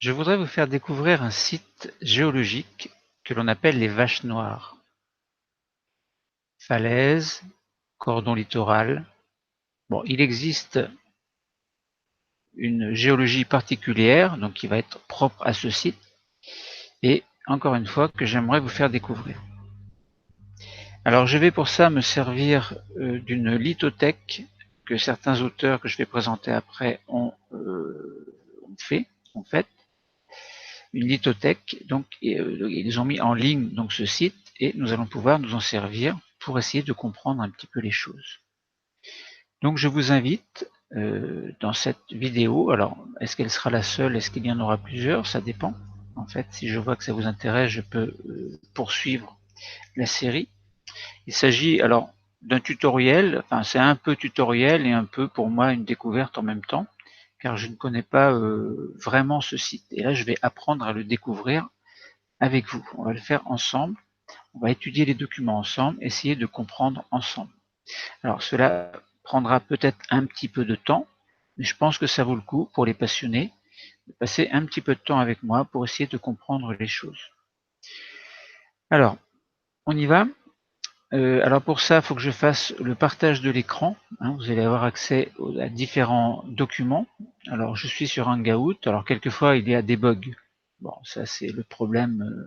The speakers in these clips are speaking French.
Je voudrais vous faire découvrir un site géologique que l'on appelle les Vaches Noires. Falaises, cordon littoral. Bon, il existe une géologie particulière, donc qui va être propre à ce site, et encore une fois que j'aimerais vous faire découvrir. Alors je vais pour ça me servir d'une lithothèque que certains auteurs que je vais présenter après ont fait, une lithothèque, donc ils ont mis en ligne donc ce site et nous allons pouvoir nous en servir pour essayer de comprendre un petit peu les choses. Donc je vous invite dans cette vidéo, alors est-ce qu'elle sera la seule, est-ce qu'il y en aura plusieurs, ça dépend. En fait, si je vois que ça vous intéresse, je peux poursuivre la série. Il s'agit alors d'un tutoriel, enfin c'est un peu tutoriel et un peu pour moi une découverte en même temps, car je ne connais pas vraiment ce site. Et là, je vais apprendre à le découvrir avec vous. On va le faire ensemble. On va étudier les documents ensemble, essayer de comprendre ensemble. Alors cela prendra peut-être un petit peu de temps, mais je pense que ça vaut le coup pour les passionnés de passer un petit peu de temps avec moi pour essayer de comprendre les choses. Alors, on y va. Alors pour ça, il faut que je fasse le partage de l'écran. Vous allez avoir accès à différents documents. Alors je suis sur Hangout. Alors quelquefois il y a des bugs. Bon, ça c'est le problème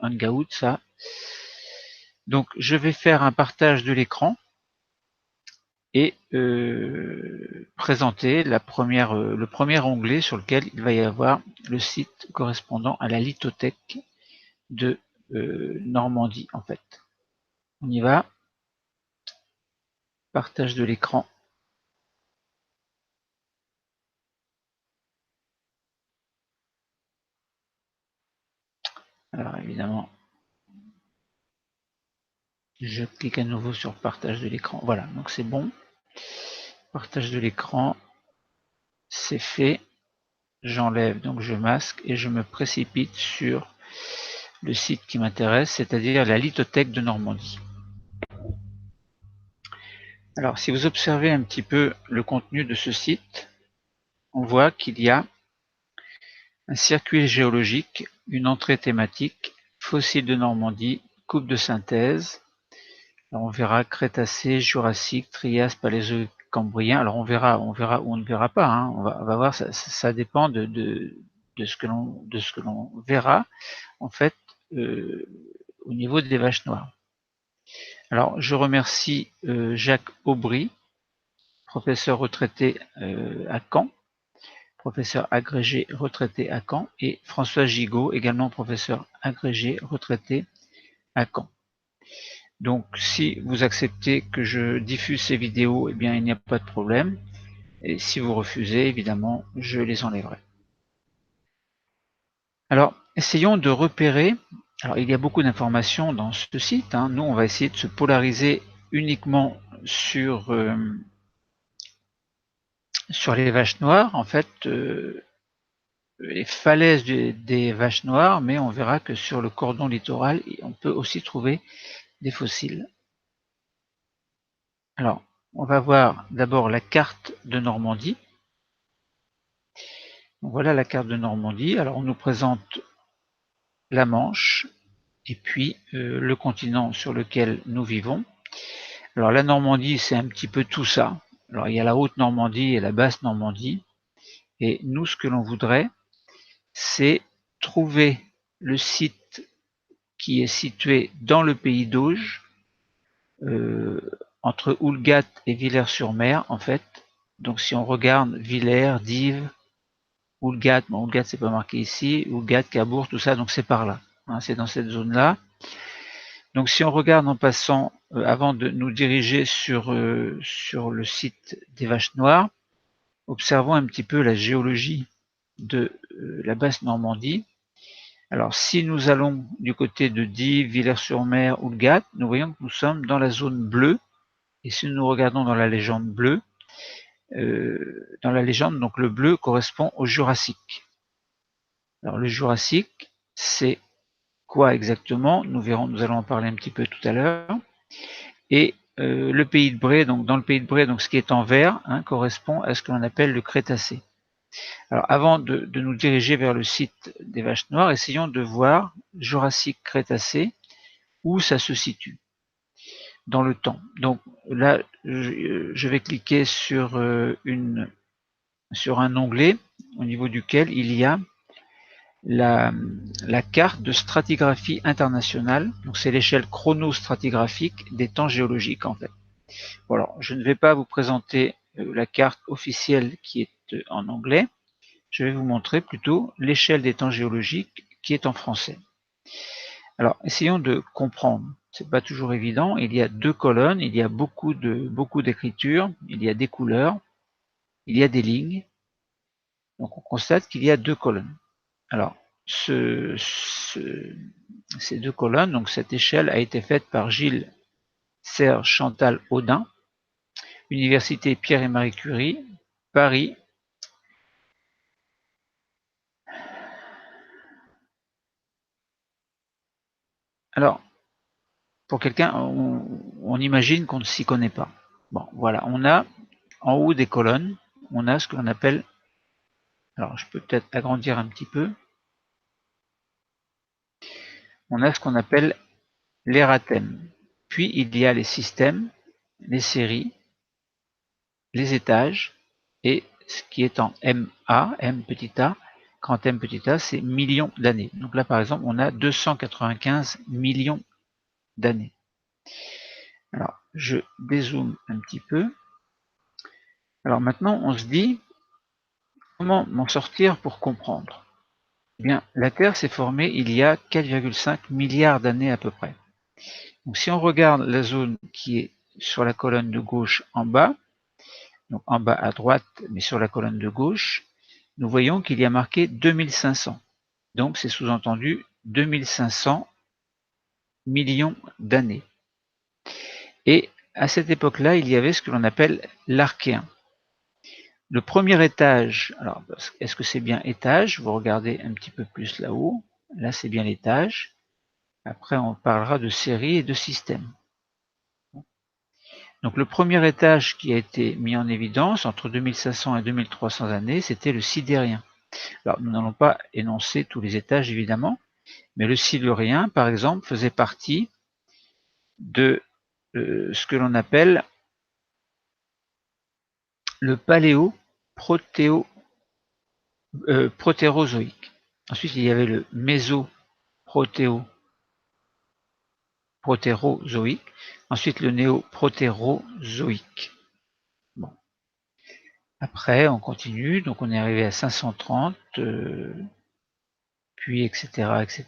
Hangout, ça. Donc je vais faire un partage de l'écran et présenter le premier onglet sur lequel il va y avoir le site correspondant à la lithothèque de Normandie en fait. On y va. Partage de l'écran. Alors évidemment, je clique à nouveau sur partage de l'écran. Voilà, donc c'est bon. Partage de l'écran, c'est fait. J'enlève, donc je masque et je me précipite sur le site qui m'intéresse, c'est-à-dire la lithothèque de Normandie. Alors si vous observez un petit peu le contenu de ce site, on voit qu'il y a un circuit géologique, une entrée thématique, fossiles de Normandie, coupe de synthèse. Alors on verra Crétacé, Jurassique, Trias, Paléozoïque, Cambrien. Alors on verra ou on ne verra pas. On va voir, ça dépend de ce que l'on verra en fait au niveau des vaches noires. Alors je remercie Jacques Aubry, professeur retraité à Caen, professeur agrégé retraité à Caen, et François Gigot, également professeur agrégé retraité à Caen. Donc si vous acceptez que je diffuse ces vidéos, eh bien il n'y a pas de problème. Et si vous refusez, évidemment, je les enlèverai. Alors, essayons de repérer. Alors, il y a beaucoup d'informations dans ce site. Nous, on va essayer de se polariser uniquement sur les vaches noires. En fait, les falaises des vaches noires, mais on verra que sur le cordon littoral, on peut aussi trouver des fossiles. Alors, on va voir d'abord la carte de Normandie. Donc, voilà la carte de Normandie. Alors, on nous présente la Manche et puis le continent sur lequel nous vivons. Alors, la Normandie, c'est un petit peu tout ça. Alors, il y a la haute Normandie et la basse Normandie. Et nous, ce que l'on voudrait, c'est trouver le site qui est situé dans le pays d'Auge, entre Houlgat et Villers-sur-Mer, en fait. Donc, si on regarde Villers, Dives, Houlgat, bon, Houlgat, c'est pas marqué ici, Houlgat, Cabourg, tout ça, donc c'est par là. C'est dans cette zone-là. Donc, si on regarde en passant, avant de nous diriger sur le site des Vaches Noires, observons un petit peu la géologie de la basse Normandie. Alors, si nous allons du côté de Dives, Villers-sur-Mer, Houlgat, nous voyons que nous sommes dans la zone bleue. Et si nous regardons dans la légende bleue, dans la légende, donc le bleu correspond au Jurassique. Alors, le Jurassique, c'est quoi exactement? Nous allons en parler un petit peu tout à l'heure. Et le pays de Bray, donc dans le pays de Bray, donc ce qui est en vert, correspond à ce que l'on appelle le Crétacé. Alors, avant de nous diriger vers le site des Vaches Noires, essayons de voir Jurassique-Crétacé, où ça se situe dans le temps. Donc là, je vais cliquer sur un onglet au niveau duquel il y a la carte de stratigraphie internationale. Donc c'est l'échelle chronostratigraphique des temps géologiques en fait. Bon, alors, je ne vais pas vous présenter la carte officielle qui est en anglais. Je vais vous montrer plutôt l'échelle des temps géologiques qui est en français. Alors, essayons de comprendre. C'est pas toujours évident. Il y a deux colonnes, il y a beaucoup d'écriture, il y a des couleurs, il y a des lignes. Donc, on constate qu'il y a deux colonnes. Alors, ces deux colonnes, donc cette échelle a été faite par Gilles Serge Chantal Audin, Université Pierre et Marie Curie, Paris. Alors, pour quelqu'un, on imagine qu'on ne s'y connaît pas. Bon, voilà, on a en haut des colonnes, on a ce que l'on appelle, alors je peux peut-être agrandir un petit peu, on a ce qu'on appelle l'ERATEM. Puis il y a les systèmes, les séries, les étages, et ce qui est en MA, M petit a, quand M petit a, c'est millions d'années. Donc là, par exemple, on a 295 millions d'années. Alors, je dézoome un petit peu. Alors maintenant, on se dit, comment m'en sortir pour comprendre? Eh bien, la Terre s'est formée il y a 4,5 milliards d'années à peu près. Donc si on regarde la zone qui est sur la colonne de gauche en bas, donc en bas à droite, mais sur la colonne de gauche, nous voyons qu'il y a marqué 2500. Donc c'est sous-entendu 2500 millions d'années. Et à cette époque-là, il y avait ce que l'on appelle l'Archéen. Le premier étage, alors est-ce que c'est bien étage? Vous regardez un petit peu plus là-haut. Là, c'est bien l'étage. Après, on parlera de série et de système. Donc le premier étage qui a été mis en évidence entre 2500 et 2300 années, c'était le sidérien. Alors nous n'allons pas énoncer tous les étages évidemment, mais le silurien, par exemple, faisait partie de ce que l'on appelle le protérozoïque. Ensuite, il y avait le mésoprotérozoïque. Ensuite, le néoprotérozoïque. Bon. Après, on continue, donc on est arrivé à 530, puis etc., etc.,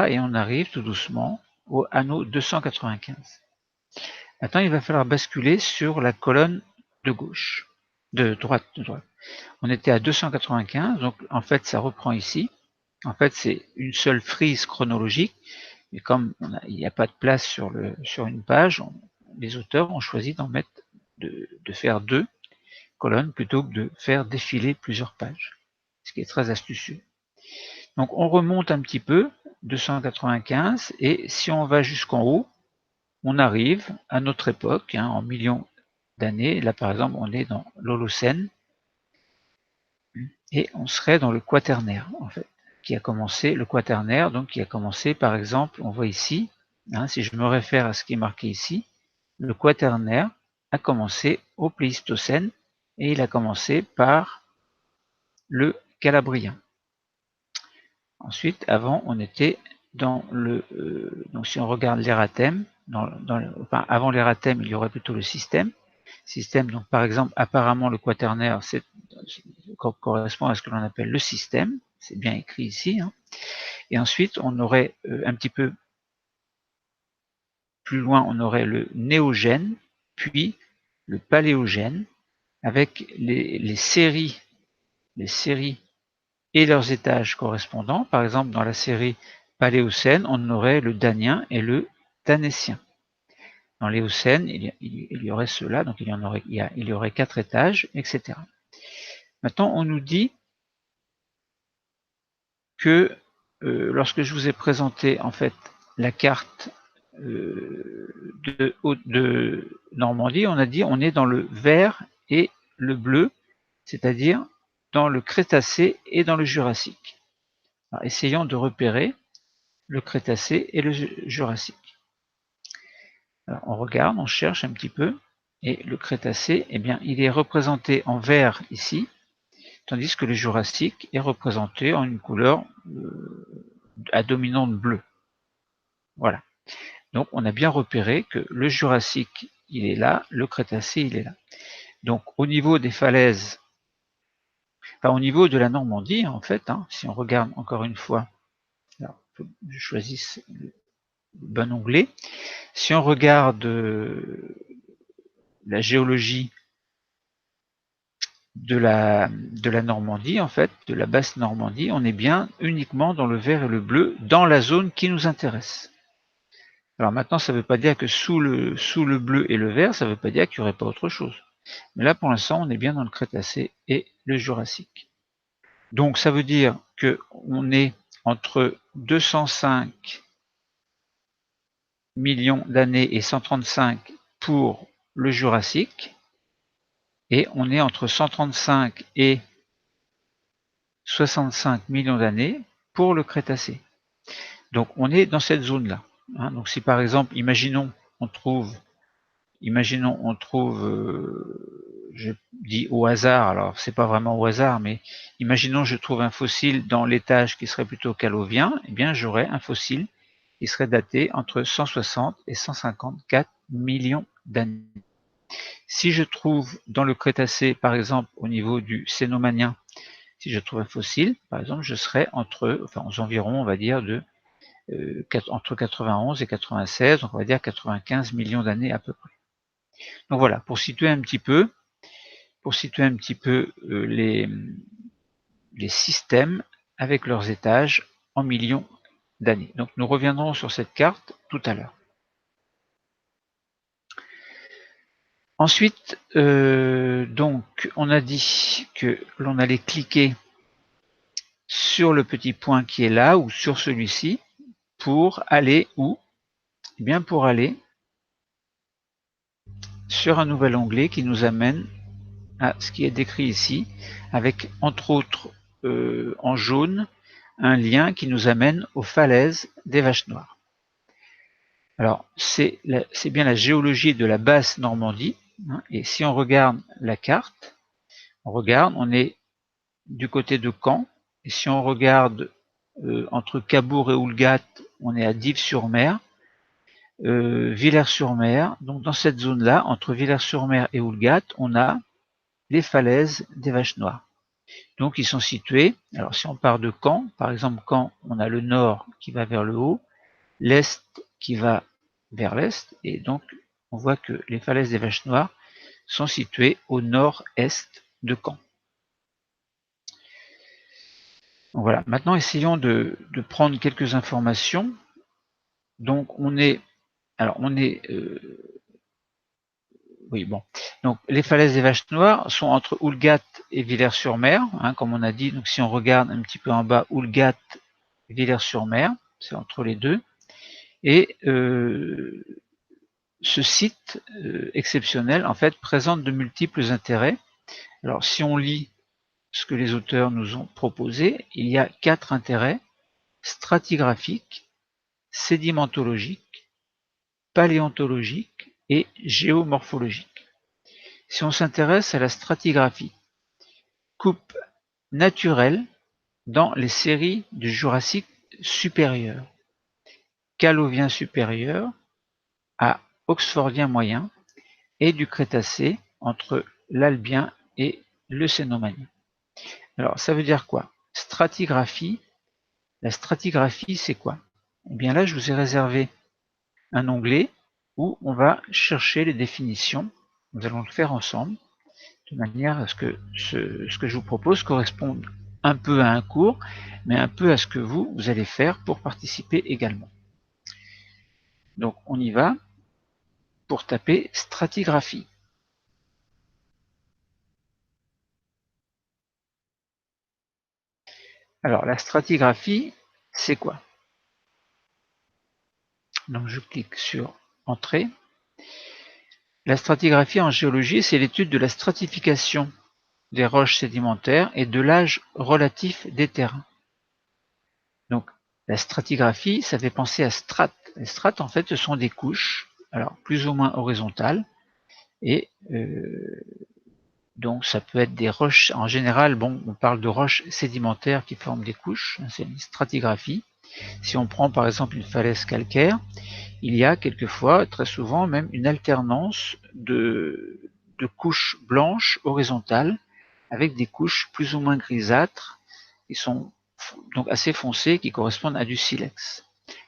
et on arrive tout doucement au anneau 295. Maintenant, il va falloir basculer sur la colonne de gauche, de droite. On était à 295, donc en fait, ça reprend ici. En fait, c'est une seule frise chronologique, mais comme il n'y a pas de place sur une page, les auteurs ont choisi de faire deux colonnes plutôt que de faire défiler plusieurs pages, ce qui est très astucieux. Donc on remonte un petit peu, 295, et si on va jusqu'en haut, on arrive à notre époque, en millions d'années. Là par exemple, on est dans l'Holocène, et on serait dans le Quaternaire, en fait, qui a commencé, le Quaternaire, donc qui a commencé par exemple, on voit ici, si je me réfère à ce qui est marqué ici, le Quaternaire a commencé au Pléistocène, et il a commencé par le Calabrien. Ensuite, avant, on était dans le... donc si on regarde l'ERATEM, avant l'ERATEM, il y aurait plutôt le système. Système, donc par exemple, apparemment le Quaternaire correspond à ce que l'on appelle le système. C'est bien écrit ici. Et ensuite, on aurait un petit peu plus loin, on aurait le Néogène, puis le Paléogène, avec les séries et leurs étages correspondants. Par exemple, dans la série Paléocène, on aurait le Danien et le Tanétien. Dans l'Éocène, il y aurait cela, donc il y aurait 4 étages, etc. Maintenant, on nous dit que lorsque je vous ai présenté en fait la carte de Normandie, on a dit on est dans le vert et le bleu, c'est-à-dire dans le Crétacé et dans le Jurassique. Alors, essayons de repérer le Crétacé et le Jurassique. Alors, on regarde, on cherche un petit peu, et le Crétacé, eh bien, il est représenté en vert ici, tandis que le Jurassique est représenté en une couleur à dominante bleue. Voilà. Donc on a bien repéré que le Jurassique, il est là, le Crétacé, il est là. Donc au niveau des falaises, enfin au niveau de la Normandie, en fait, si on regarde encore une fois, alors, je choisis le bon onglet, si on regarde la géologie de la Normandie, en fait, de la basse Normandie, on est bien uniquement dans le vert et le bleu, dans la zone qui nous intéresse. Alors maintenant, ça ne veut pas dire que sous le bleu et le vert, ça ne veut pas dire qu'il n'y aurait pas autre chose. Mais là, pour l'instant, on est bien dans le Crétacé et le Jurassique. Donc ça veut dire qu'on est entre 205 millions d'années et 135 pour le Jurassique, et on est entre 135 et 65 millions d'années pour le Crétacé. Donc on est dans cette zone-là. Donc si par exemple, imaginons on trouve, je dis au hasard, alors c'est pas vraiment au hasard, mais imaginons je trouve un fossile dans l'étage qui serait plutôt calovien, eh bien j'aurais un fossile qui serait daté entre 160 et 154 millions d'années. Si je trouve dans le Crétacé, par exemple au niveau du Cénomanien, si je trouve un fossile, par exemple, je serais aux environs, on va dire, entre 91 et 96, donc on va dire 95 millions d'années à peu près. Donc voilà, pour situer un petit peu les systèmes avec leurs étages en millions d'années. Donc nous reviendrons sur cette carte tout à l'heure. Ensuite, donc on a dit que l'on allait cliquer sur le petit point qui est là ou sur celui-ci pour aller où? Eh bien pour aller sur un nouvel onglet qui nous amène à ce qui est décrit ici, avec entre autres en jaune un lien qui nous amène aux falaises des Vaches Noires. Alors c'est bien la géologie de la basse Normandie, et si on regarde la carte, on est du côté de Caen, et si on regarde entre Cabourg et Houlgate, on est à Dives-sur-Mer, Villers-sur-Mer. Donc dans cette zone-là, entre Villers-sur-Mer et Houlgate, on a les falaises des Vaches Noires. Donc ils sont situés, alors si on part de Caen, par exemple Caen, on a le nord qui va vers le haut, l'est qui va vers l'est, et donc on voit que les falaises des Vaches Noires sont situées au nord-est de Caen. Donc voilà, maintenant essayons de prendre quelques informations. Donc oui, bon. Donc les falaises des Vaches Noires sont entre Houlgate et Villers-sur-Mer, comme on a dit. Donc si on regarde un petit peu en bas, Houlgate, Villers-sur-Mer, c'est entre les deux. Et ce site exceptionnel, en fait, présente de multiples intérêts. Alors si on lit ce que les auteurs nous ont proposé, il y a 4 intérêts: stratigraphiques, sédimentologiques, paléontologiques et géomorphologiques. Si on s'intéresse à la stratigraphie, coupe naturelle dans les séries du Jurassique supérieur, Calovien supérieur à Oxfordien moyen, et du Crétacé entre l'Albien et le Cénomanien. Alors ça veut dire quoi? Stratigraphie. La stratigraphie, c'est quoi? Eh bien là, je vous ai réservé un onglet où on va chercher les définitions. Nous allons le faire ensemble, de manière à ce que ce que je vous propose corresponde un peu à un cours, mais un peu à ce que vous allez faire pour participer également. Donc on y va pour taper stratigraphie. Alors la stratigraphie, c'est quoi? Donc je clique sur Entrée. La stratigraphie en géologie, c'est l'étude de la stratification des roches sédimentaires et de l'âge relatif des terrains. Donc la stratigraphie, ça fait penser à strates. Les strates, en fait, ce sont des couches, alors plus ou moins horizontales, et donc ça peut être des roches, en général, bon, on parle de roches sédimentaires qui forment des couches, c'est une stratigraphie. Si on prend par exemple une falaise calcaire, il y a quelquefois, très souvent même, une alternance de couches blanches horizontales avec des couches plus ou moins grisâtres qui sont donc assez foncées, qui correspondent à du silex.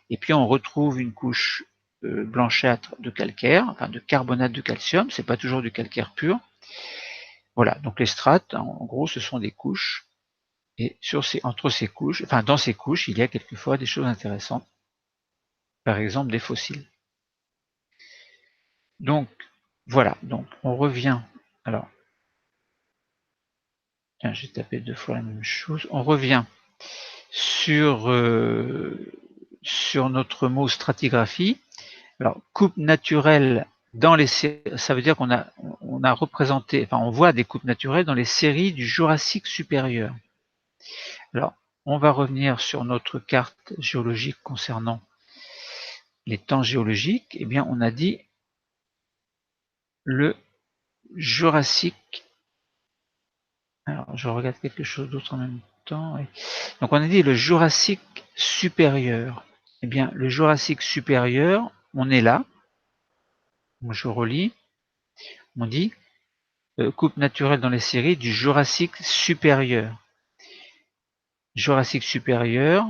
Et puis on retrouve une couche blanchâtre de calcaire, enfin de carbonate de calcium, c'est pas toujours du calcaire pur. Voilà, donc les strates, en gros, ce sont des couches, et entre ces couches, enfin dans ces couches, il y a quelquefois des choses intéressantes, par exemple des fossiles. Donc voilà, donc on revient. Alors, tiens, j'ai tapé 2 fois la même chose. On revient sur notre mot stratigraphie. Alors, coupe naturelle dans les séries, ça veut dire qu'on a représenté, enfin on voit des coupes naturelles dans les séries du Jurassique supérieur. Alors, on va revenir sur notre carte géologique concernant les temps géologiques. Eh bien, on a dit le Jurassique. Alors, je regarde quelque chose d'autre en même temps. Donc, on a dit le Jurassique supérieur. Eh bien, le Jurassique supérieur, on est là. Je relis. On dit coupe naturelle dans les séries du Jurassique supérieur. Jurassique supérieur,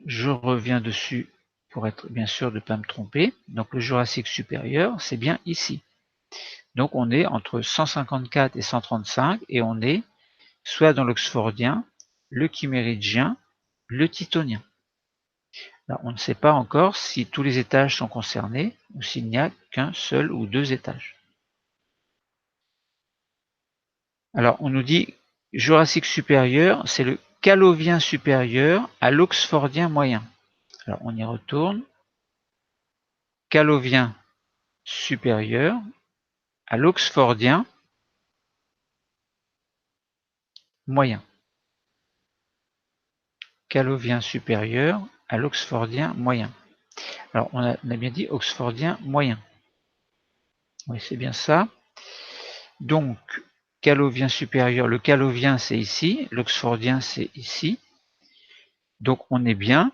je reviens dessus pour être bien sûr de ne pas me tromper. Donc le Jurassique supérieur, c'est bien ici. Donc on est entre 154 et 135 et on est soit dans l'Oxfordien, le Chiméridgien, le Tithonien. Là, on ne sait pas encore si tous les étages sont concernés ou s'il n'y a qu'un seul ou 2 étages. Alors on nous dit Jurassique supérieur, c'est le Calovien supérieur à l'Oxfordien moyen. Alors on y retourne. Calovien supérieur à l'Oxfordien moyen. Calovien supérieur à l'Oxfordien moyen. Alors on a bien dit Oxfordien moyen. Oui, c'est bien ça. Donc Calovien supérieur, le Calovien c'est ici, l'Oxfordien c'est ici. Donc on est bien.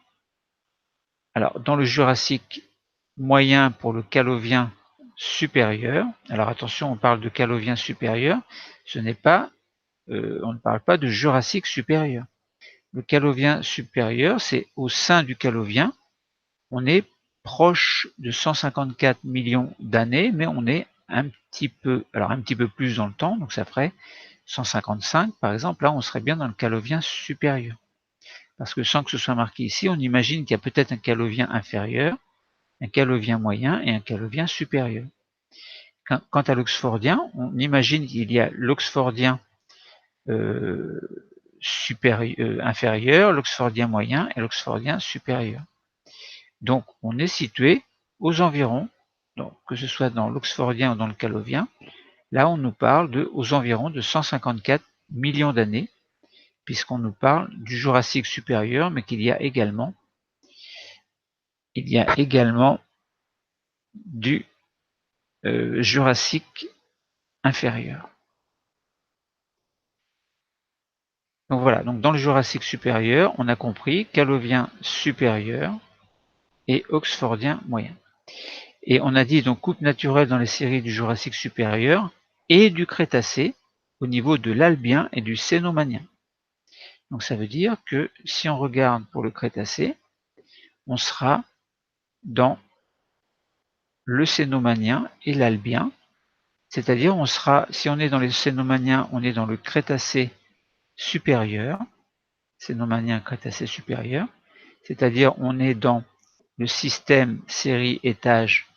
Alors dans le Jurassique moyen pour le Calovien supérieur. Alors attention, on parle de Calovien supérieur, ce n'est pas, on ne parle pas de Jurassique supérieur. Le Calovien supérieur, c'est au sein du Calovien, on est proche de 154 millions d'années, mais on est un petit peu plus dans le temps, donc ça ferait 155 par exemple, là on serait bien dans le Calovien supérieur. Parce que sans que ce soit marqué ici, on imagine qu'il y a peut-être un Calovien inférieur, un Calovien moyen et un Calovien supérieur. Quant à l'Oxfordien, on imagine qu'il y a l'Oxfordien inférieur, l'Oxfordien moyen et l'Oxfordien supérieur. Donc on est situé aux environs, donc, que ce soit dans l'Oxfordien ou dans le Calovien, là on nous parle aux environs de 154 millions d'années, puisqu'on nous parle du Jurassique supérieur, mais qu'il y a également du Jurassique inférieur. Donc voilà, donc dans le Jurassique supérieur, on a compris Calovien supérieur et Oxfordien moyen. Et on a dit donc coupe naturelle dans les séries du Jurassique supérieur et du Crétacé au niveau de l'Albien et du Cénomanien. Donc ça veut dire que si on regarde pour le Crétacé, on sera dans le Cénomanien et l'Albien, c'est-à-dire on sera, si on est dans les Cénomaniens, on est dans le Crétacé supérieur, Cénomanien Crétacé supérieur, c'est-à-dire on est dans le système série étage,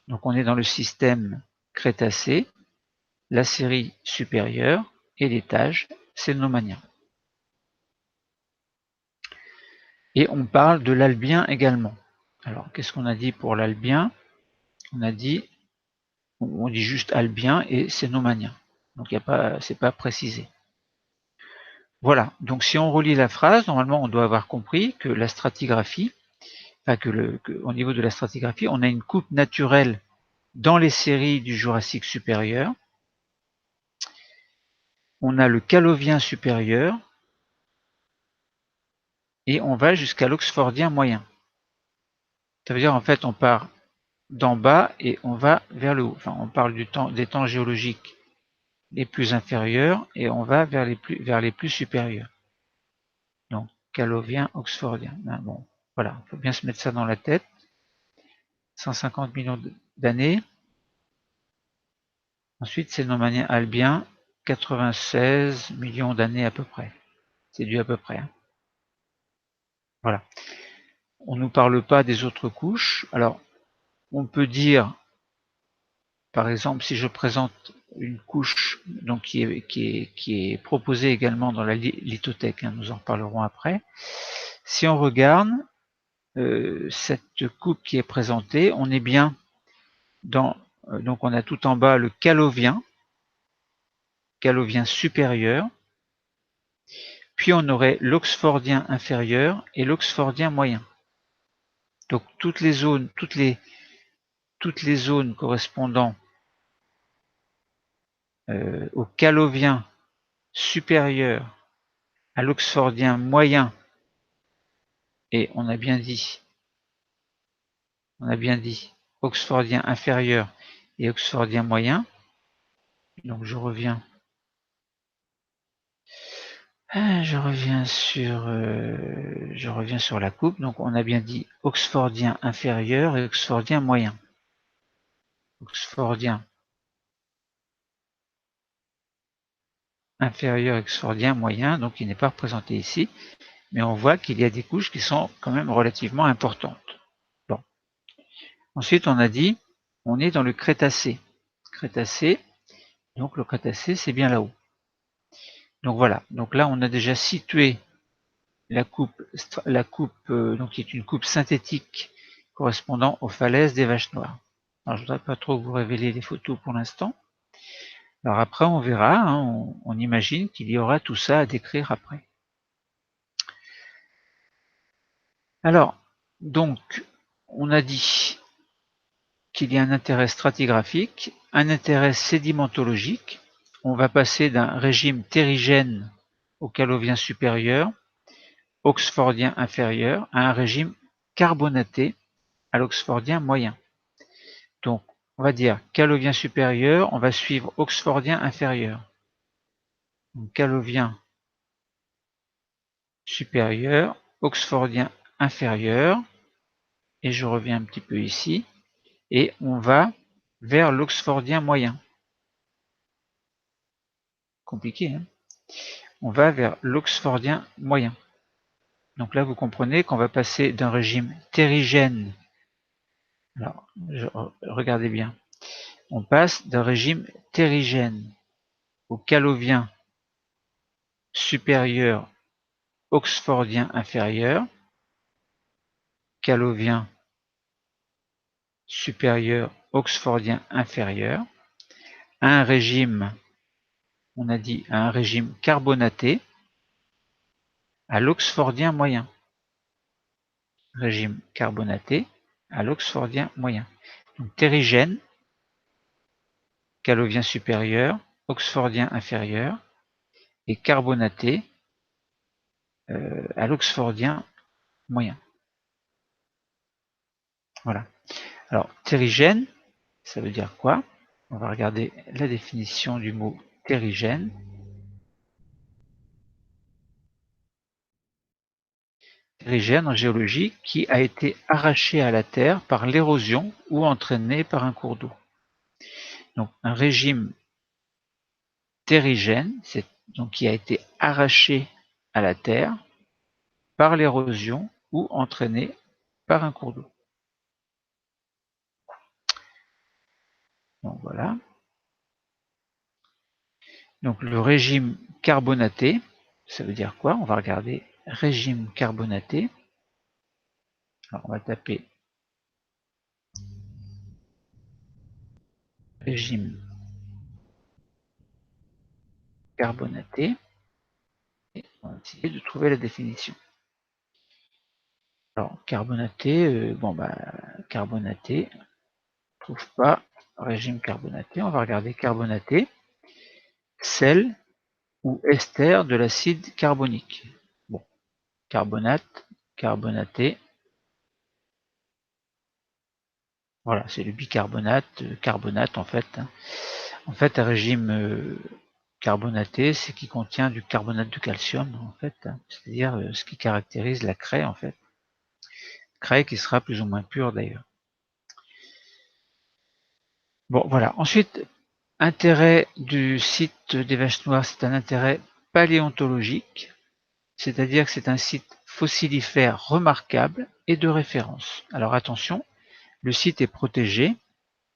donc on est dans le système Crétacé, la série supérieure et l'étage cénomanien. Et on parle de l'Albien également. Alors qu'est-ce qu'on a dit pour l'Albien? On dit juste Albien et Cénomanien. Donc c'est pas précisé. Voilà, donc si on relit la phrase, normalement on doit avoir compris que la stratigraphie, enfin au niveau de la stratigraphie, on a une coupe naturelle dans les séries du Jurassique supérieur, on a le Calovien supérieur, et on va jusqu'à l'Oxfordien moyen. Ça veut dire en fait on part d'en bas et on va vers le haut. Enfin, on parle des temps géologiques les plus inférieurs et on va vers les plus supérieurs. Donc, Calovien, Oxfordien. Bon, voilà, il faut bien se mettre ça dans la tête. 150 millions d'années. Ensuite, c'est le Nomadien albien, 96 millions d'années à peu près. C'est du à peu près. Hein. Voilà. On ne nous parle pas des autres couches. Alors, on peut dire, par exemple, si je présente une couche donc qui est proposée également dans la lithothèque, hein, nous en reparlerons après. Si on regarde cette coupe qui est présentée, on est bien dans, donc on a tout en bas le Calovien supérieur, puis on aurait l'Oxfordien inférieur et l'Oxfordien moyen. Donc toutes les zones correspondant au Calovien supérieur, à l'Oxfordien moyen, et on a bien dit Oxfordien inférieur et Oxfordien moyen. Donc je reviens sur la coupe. Donc on a bien dit Oxfordien inférieur et Oxfordien moyen. Oxfordien inférieur et Oxfordien moyen, donc il n'est pas représenté ici, mais on voit qu'il y a des couches qui sont quand même relativement importantes. Bon. Ensuite on a dit, on est dans le Crétacé. Crétacé, donc le Crétacé c'est bien là-haut. Donc voilà, donc là on a déjà situé la coupe donc qui est une coupe synthétique correspondant aux falaises des Vaches Noires. Alors je ne voudrais pas trop vous révéler les photos pour l'instant. Alors après on verra, hein, on imagine qu'il y aura tout ça à décrire après. Alors, donc, on a dit qu'il y a un intérêt stratigraphique, un intérêt sédimentologique. On va passer d'un régime terrigène au Calovien supérieur, Oxfordien inférieur, à un régime carbonaté à l'Oxfordien moyen. Donc, on va dire Calovien supérieur, on va suivre Oxfordien inférieur. Donc, Calovien supérieur, Oxfordien inférieur, et je reviens un petit peu ici, et on va vers l'Oxfordien moyen. Compliqué, hein? On va vers l'Oxfordien moyen. Donc là, vous comprenez qu'on va passer d'un régime terrigène. Alors, regardez bien. On passe d'un régime terrigène au Calovien supérieur, Oxfordien inférieur, Calovien supérieur, Oxfordien inférieur, à un régime, on a dit à un régime carbonaté, à l'Oxfordien moyen. Régime carbonaté à l'Oxfordien moyen. Donc terrigène, Calovien supérieur, Oxfordien inférieur, et carbonaté à l'Oxfordien moyen. Voilà. Alors terrigène, ça veut dire quoi? On va regarder la définition du mot terrigène. Terrigène en géologie qui a été arraché à la terre par l'érosion ou entraîné par un cours d'eau. Donc un régime terrigène, c'est donc qui a été arraché à la terre par l'érosion ou entraîné par un cours d'eau. Donc voilà. Donc le régime carbonaté, ça veut dire quoi? On va regarder régime carbonaté. Alors on va taper régime carbonaté On va essayer de trouver la définition. Alors, carbonaté, carbonaté, on ne trouve pas régime carbonaté. On va regarder carbonaté, sel ou ester de l'acide carbonique. Bon, carbonate, carbonaté. Voilà, c'est le bicarbonate, carbonate en fait. En fait, un régime carbonaté, c'est qui contient du carbonate de calcium, en fait, c'est-à-dire ce qui caractérise la craie, en fait. Craie qui sera plus ou moins pure d'ailleurs. Bon, voilà. Ensuite, intérêt du site des Vaches Noires, c'est un intérêt paléontologique, c'est-à-dire que c'est un site fossilifère remarquable et de référence. Alors attention, le site est protégé,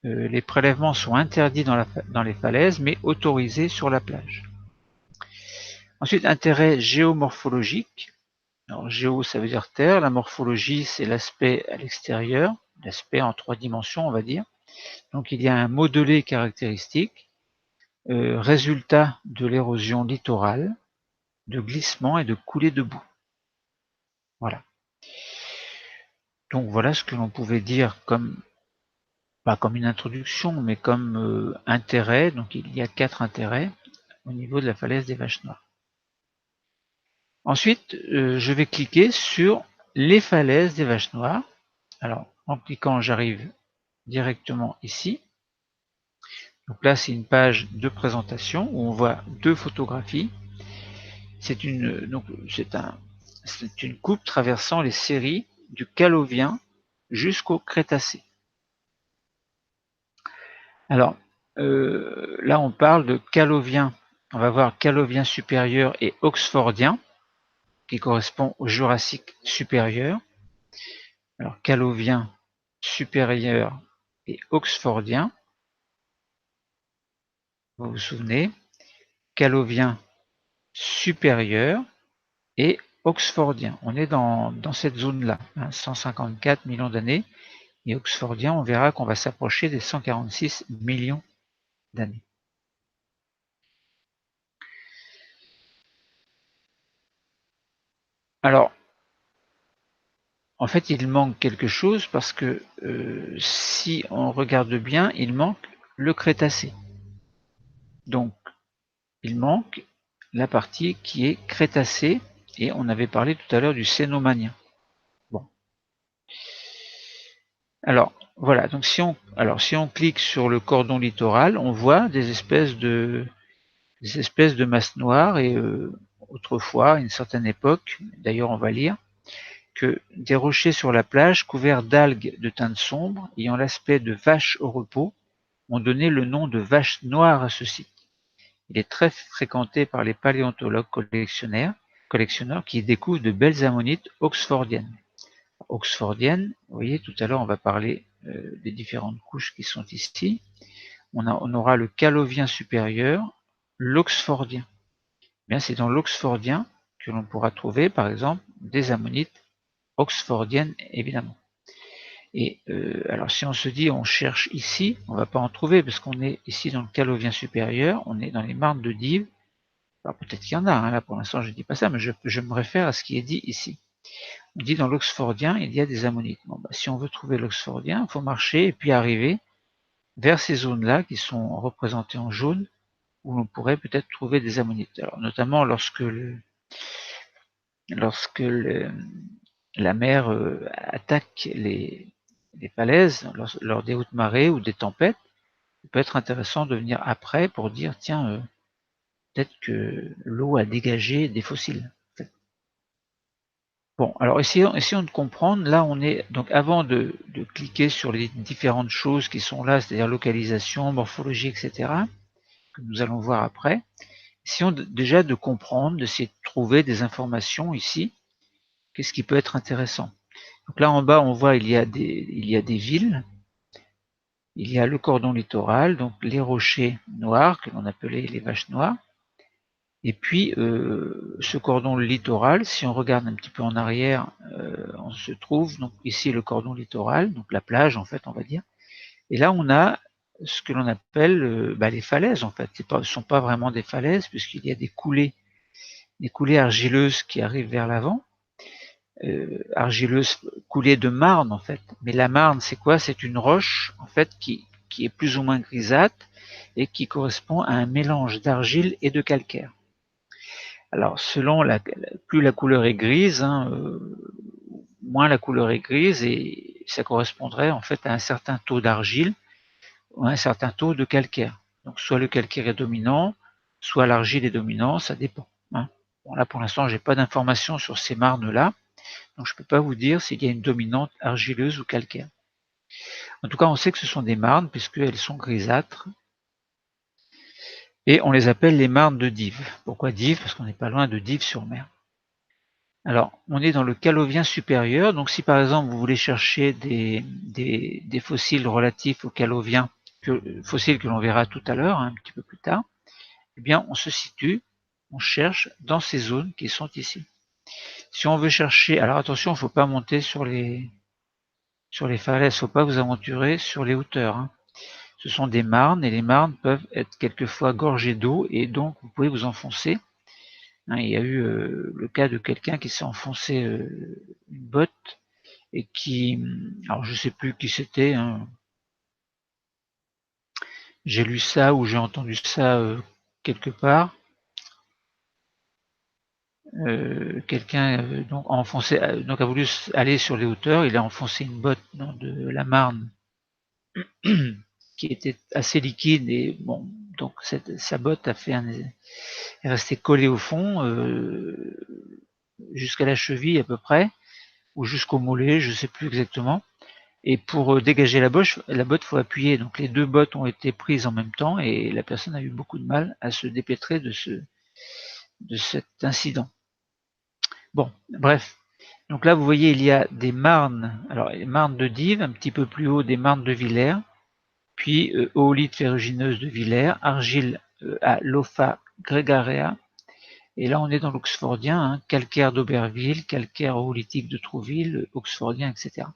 les prélèvements sont interdits dans les falaises, mais autorisés sur la plage. Ensuite, intérêt géomorphologique. Alors, géo, ça veut dire terre. La morphologie, c'est l'aspect à l'extérieur, l'aspect en 3 dimensions, on va dire. Donc, il y a un modelé caractéristique, résultat de l'érosion littorale, de glissement et de coulée de boue. Voilà. Donc, voilà ce que l'on pouvait dire comme, pas comme une introduction, mais comme intérêt. Donc, il y a 4 intérêts au niveau de la falaise des Vaches Noires. Ensuite, je vais cliquer sur les falaises des Vaches Noires. Alors, en cliquant, j'arrive directement ici. Donc là, c'est une page de présentation où on voit 2 photographies. C'est une coupe traversant les séries du Calovien jusqu'au Crétacé. Alors, là, on parle de Calovien. On va voir Calovien supérieur et Oxfordien, qui correspond au Jurassique supérieur. Alors, Calovien supérieur et Oxfordien. Vous vous souvenez, Calovien supérieur et Oxfordien. On est dans cette zone-là, 154 millions d'années. Et Oxfordien, on verra qu'on va s'approcher des 146 millions d'années. Alors, en fait, il manque quelque chose parce que si on regarde bien, il manque le Crétacé. Donc, il manque la partie qui est Crétacé, et on avait parlé tout à l'heure du Cénomanien. Bon. Alors, voilà, donc si on clique sur le cordon littoral, on voit des espèces de masses noires, et autrefois, à une certaine époque, d'ailleurs on va lire, que des rochers sur la plage couverts d'algues de teinte sombre, ayant l'aspect de vaches au repos, ont donné le nom de vache noire à ce site. Il est très fréquenté par les paléontologues collectionneurs qui y découvrent de belles ammonites oxfordiennes. Oxfordiennes, vous voyez, tout à l'heure on va parler des différentes couches qui sont ici. On aura le calovien supérieur, l'oxfordien. Bien, c'est dans l'oxfordien que l'on pourra trouver, par exemple, des ammonites oxfordiennes, évidemment. Et alors, si on se dit on cherche ici, on ne va pas en trouver parce qu'on est ici dans le calovien supérieur, on est dans les marnes de Dives. Alors peut-être qu'il y en a, hein, là pour l'instant je ne dis pas ça, mais je me réfère à ce qui est dit ici. On dit dans l'oxfordien, il y a des ammonites. Bon, bah, si on veut trouver l'oxfordien, il faut marcher et puis arriver vers ces zones-là qui sont représentées en jaune, où l'on pourrait peut-être trouver des ammonites. Alors, notamment lorsque la mer attaque les falaises, lors des hautes marées ou des tempêtes, il peut être intéressant de venir après pour dire, tiens, peut-être que l'eau a dégagé des fossiles. Bon, alors essayons de comprendre. Là, on est donc, avant de cliquer sur les différentes choses qui sont là, c'est-à-dire localisation, morphologie, etc., que nous allons voir après. Essayons déjà de comprendre, d'essayer de trouver des informations ici. Qu'est-ce qui peut être intéressant? Donc là, en bas, on voit il y a des villes. Il y a le cordon littoral, donc les rochers noirs que l'on appelait les Vaches Noires. Et puis, ce cordon littoral, si on regarde un petit peu en arrière, on se trouve donc ici le cordon littoral, donc la plage en fait, on va dire. Et là, on a ce que l'on appelle les falaises en fait. Ce ne sont pas vraiment des falaises puisqu'il y a des coulées coulées argileuses qui arrivent vers l'avant, argileuses, coulées de marne en fait. Mais la marne, c'est quoi? C'est une roche en fait qui est plus ou moins grisâtre et qui correspond à un mélange d'argile et de calcaire. Alors selon plus la couleur est grise, hein, moins la couleur est grise, et ça correspondrait en fait à un certain taux d'argile ou à un certain taux de calcaire. Donc soit le calcaire est dominant, soit l'argile est dominant, ça dépend. Hein. Bon, là pour l'instant j'ai pas d'informations sur ces marnes-là, donc je ne peux pas vous dire s'il y a une dominante argileuse ou calcaire. En tout cas, on sait que ce sont des marnes puisqu'elles sont grisâtres. Et on les appelle les marnes de Dives. Pourquoi Dives? Parce qu'on n'est pas loin de Dives-sur-Mer. Alors, on est dans le Calovien supérieur. Donc, si par exemple vous voulez chercher des fossiles relatifs au Calovien, fossiles que l'on verra tout à l'heure, hein, un petit peu plus tard, eh bien, on se situe, on cherche dans ces zones qui sont ici. Si on veut chercher, alors attention, il ne faut pas monter sur les falaises, il ne faut pas vous aventurer sur les hauteurs. Hein. Ce sont des marnes et les marnes peuvent être quelquefois gorgées d'eau et donc vous pouvez vous enfoncer. Hein, il y a eu le cas de quelqu'un qui s'est enfoncé une botte et qui, alors je sais plus qui c'était, hein. J'ai lu ça ou j'ai entendu ça quelque part. Quelqu'un donc enfoncé, donc a voulu aller sur les hauteurs, il a enfoncé une botte dans de la marne qui était assez liquide et bon, donc sa botte a fait est restée collée au fond jusqu'à la cheville à peu près, ou jusqu'au mollet, je ne sais plus exactement. Et pour dégager la botte, il faut appuyer. Donc les deux bottes ont été prises en même temps et la personne a eu beaucoup de mal à se dépêtrer de cet incident. Bon, bref. Donc là, vous voyez, il y a des marnes. Alors, les marnes de Dives, un petit peu plus haut, des marnes de Villers, puis oolite ferrugineuse de Villers, argile à Lopha gregarea. Et là, on est dans l'oxfordien, hein, calcaire d'Auberville, calcaire oolitique de Trouville, oxfordien, etc.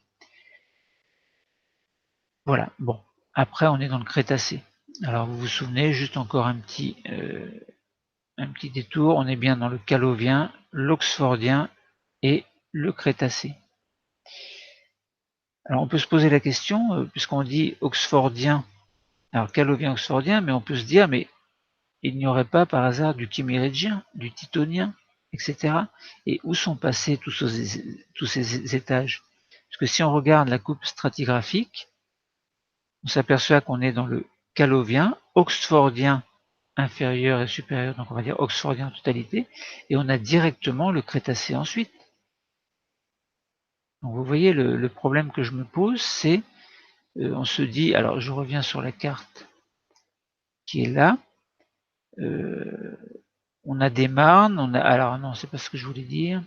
Voilà, bon. Après, on est dans le Crétacé. Alors, vous vous souvenez, juste encore un petit détour, on est bien dans le Calovien, l'Oxfordien et le Crétacé. Alors, on peut se poser la question, puisqu'on dit Oxfordien, alors Calovien, Oxfordien, mais on peut se dire, mais il n'y aurait pas par hasard du Chiméridgien, du Titonien, etc. Et où sont passés tous ces étages? Parce que si on regarde la coupe stratigraphique, on s'aperçoit qu'on est dans le Calovien, Oxfordien inférieur et supérieur, donc on va dire Oxfordien en totalité, et on a directement le Crétacé ensuite. Donc vous voyez le problème que je me pose, c'est on se dit, alors je reviens sur la carte qui est là, on a des marnes, alors non, c'est pas ce que je voulais dire.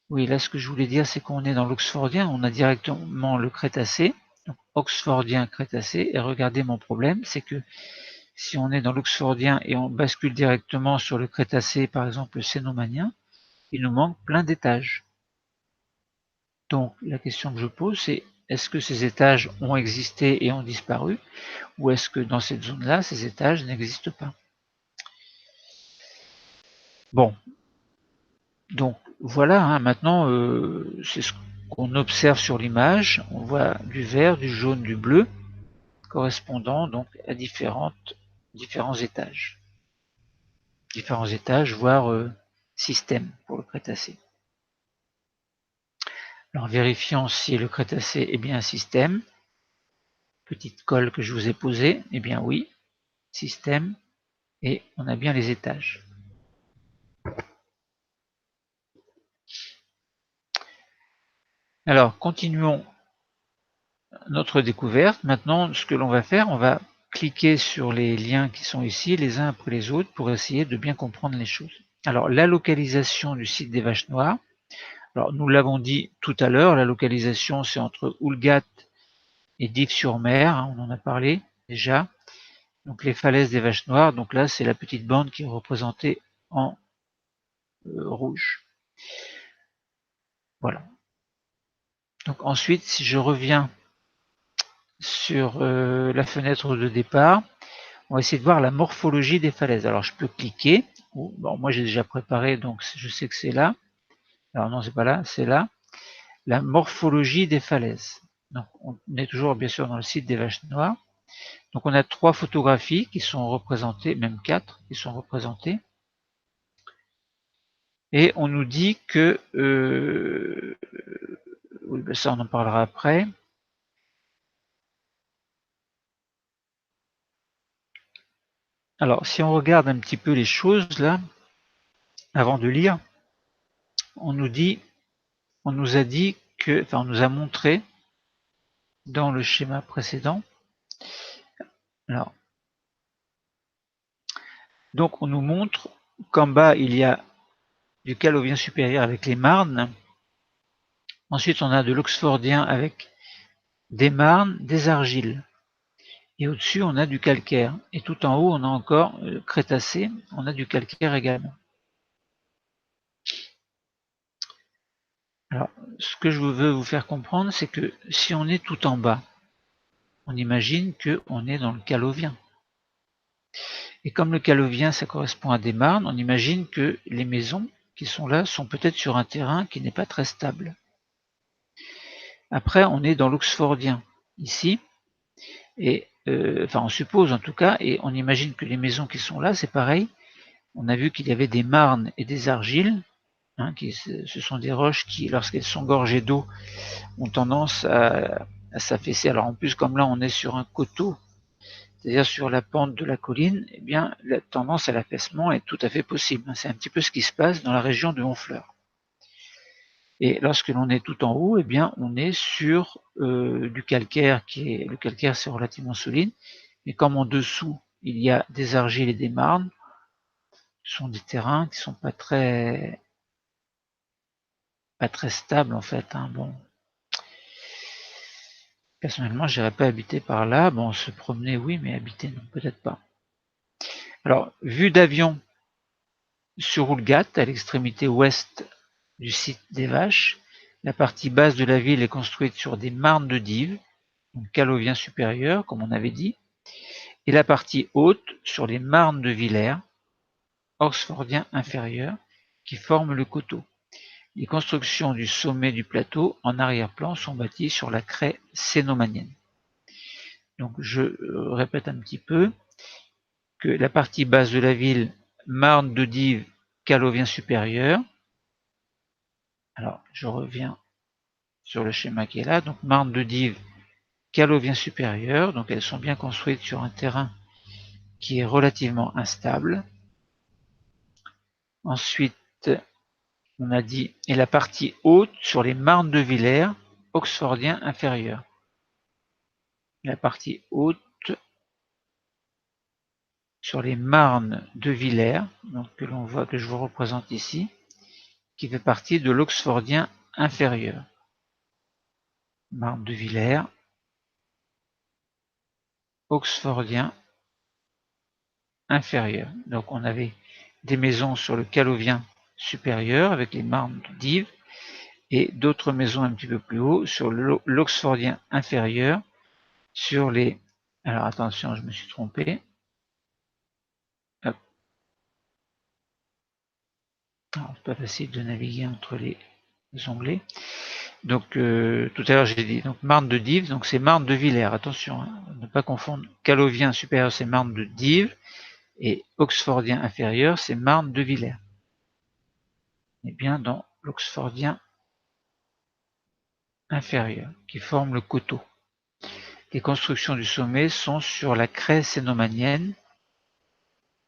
Oui, là ce que je voulais dire, c'est qu'on est dans l'Oxfordien, on a directement le Crétacé, donc Oxfordien, Crétacé, et regardez mon problème, c'est que si on est dans l'Oxfordien et on bascule directement sur le Crétacé, par exemple le Cénomanien, il nous manque plein d'étages. Donc la question que je pose, c'est est-ce que ces étages ont existé et ont disparu, ou est-ce que dans cette zone-là, ces étages n'existent pas? Bon, donc voilà, hein, maintenant c'est ce qu'on observe sur l'image. On voit du vert, du jaune, du bleu, correspondant donc à différents étages. Différents étages, voire systèmes pour le Crétacé. Alors vérifions si le Crétacé est bien un système. Petite colle que je vous ai posée, eh bien oui, système, et on a bien les étages. Alors continuons notre découverte. Maintenant, ce que l'on va faire, on va cliquer sur les liens qui sont ici, les uns après les autres, pour essayer de bien comprendre les choses. Alors la localisation du site des Vaches Noires, alors nous l'avons dit tout à l'heure, la localisation c'est entre Oulgat et Dives-sur-Mer, hein, on en a parlé déjà. Donc les falaises des Vaches Noires, donc là c'est la petite bande qui est représentée en rouge. Voilà. Donc ensuite, si je reviens sur la fenêtre de départ, on va essayer de voir la morphologie des falaises. Alors je peux cliquer, bon, moi j'ai déjà préparé, donc je sais que c'est là. Alors non, c'est pas là, c'est là. La morphologie des falaises. Donc on est toujours bien sûr dans le site des Vaches Noires. Donc on a 3 photographies qui sont représentées, même 4 qui sont représentées. Et on nous dit que, oui, ben ça on en parlera après. Alors si on regarde un petit peu les choses là, avant de lire, on nous a dit que, enfin on nous a montré dans le schéma précédent. Alors, donc on nous montre qu'en bas il y a du calovien supérieur avec les marnes. Ensuite on a de l'oxfordien avec des marnes, des argiles. Et au-dessus on a du calcaire. Et tout en haut on a encore crétacé, on a du calcaire également. Alors, ce que je veux vous faire comprendre, c'est que si on est tout en bas, on imagine qu'on est dans le calovien. Et comme le calovien, ça correspond à des marnes, on imagine que les maisons qui sont là sont peut-être sur un terrain qui n'est pas très stable. Après, on est dans l'oxfordien, ici, et enfin on suppose en tout cas, et on imagine que les maisons qui sont là, c'est pareil. On a vu qu'il y avait des marnes et des argiles, hein, ce sont des roches qui, lorsqu'elles sont gorgées d'eau, ont tendance à s'affaisser. Alors en plus, comme là on est sur un coteau, c'est-à-dire sur la pente de la colline, eh bien la tendance à l'affaissement est tout à fait possible. C'est un petit peu ce qui se passe dans la région de Honfleur. Et lorsque l'on est tout en haut, eh bien on est sur du calcaire le calcaire c'est relativement solide, mais comme en dessous il y a des argiles et des marnes, ce sont des terrains qui sont pas très stables en fait. Hein. Bon, personnellement, j'irais pas habiter par là. Bon, se promener, oui, mais habiter, non, peut-être pas. Alors, vue d'avion sur Oulgat, à l'extrémité ouest du site des Vaches, la partie basse de la ville est construite sur des marnes de Dives, donc calovien supérieur, comme on avait dit, et la partie haute sur les marnes de Villers, oxfordien inférieur, qui forment le coteau. Les constructions du sommet du plateau en arrière-plan sont bâties sur la craie cénomanienne. Donc je répète un petit peu que la partie basse de la ville, marne de Dives, calovien supérieur. Alors je reviens sur le schéma qui est là. Donc marne de Dives, calovien supérieur. Donc elles sont bien construites sur un terrain qui est relativement instable. Ensuite, on a dit, et la partie haute sur les marnes de Villers, oxfordien inférieur. La partie haute sur les marnes de Villers, donc que l'on voit, que je vous représente ici, qui fait partie de l'oxfordien inférieur. Marne de Villers, oxfordien inférieur. Donc on avait des maisons sur le calovien supérieur avec les marnes de Dives et d'autres maisons un petit peu plus haut sur l'oxfordien inférieur sur les... Alors attention, je me suis trompé. Hop. C'est pas facile de naviguer entre les onglets. Donc tout à l'heure j'ai dit donc marne de Dives, donc c'est marne de Villers. Attention, hein, ne pas confondre. Calovien supérieur c'est marne de Dives et oxfordien inférieur c'est marne de Villers. On est bien dans l'oxfordien inférieur qui forme le coteau. Les constructions du sommet sont sur la craie cénomanienne.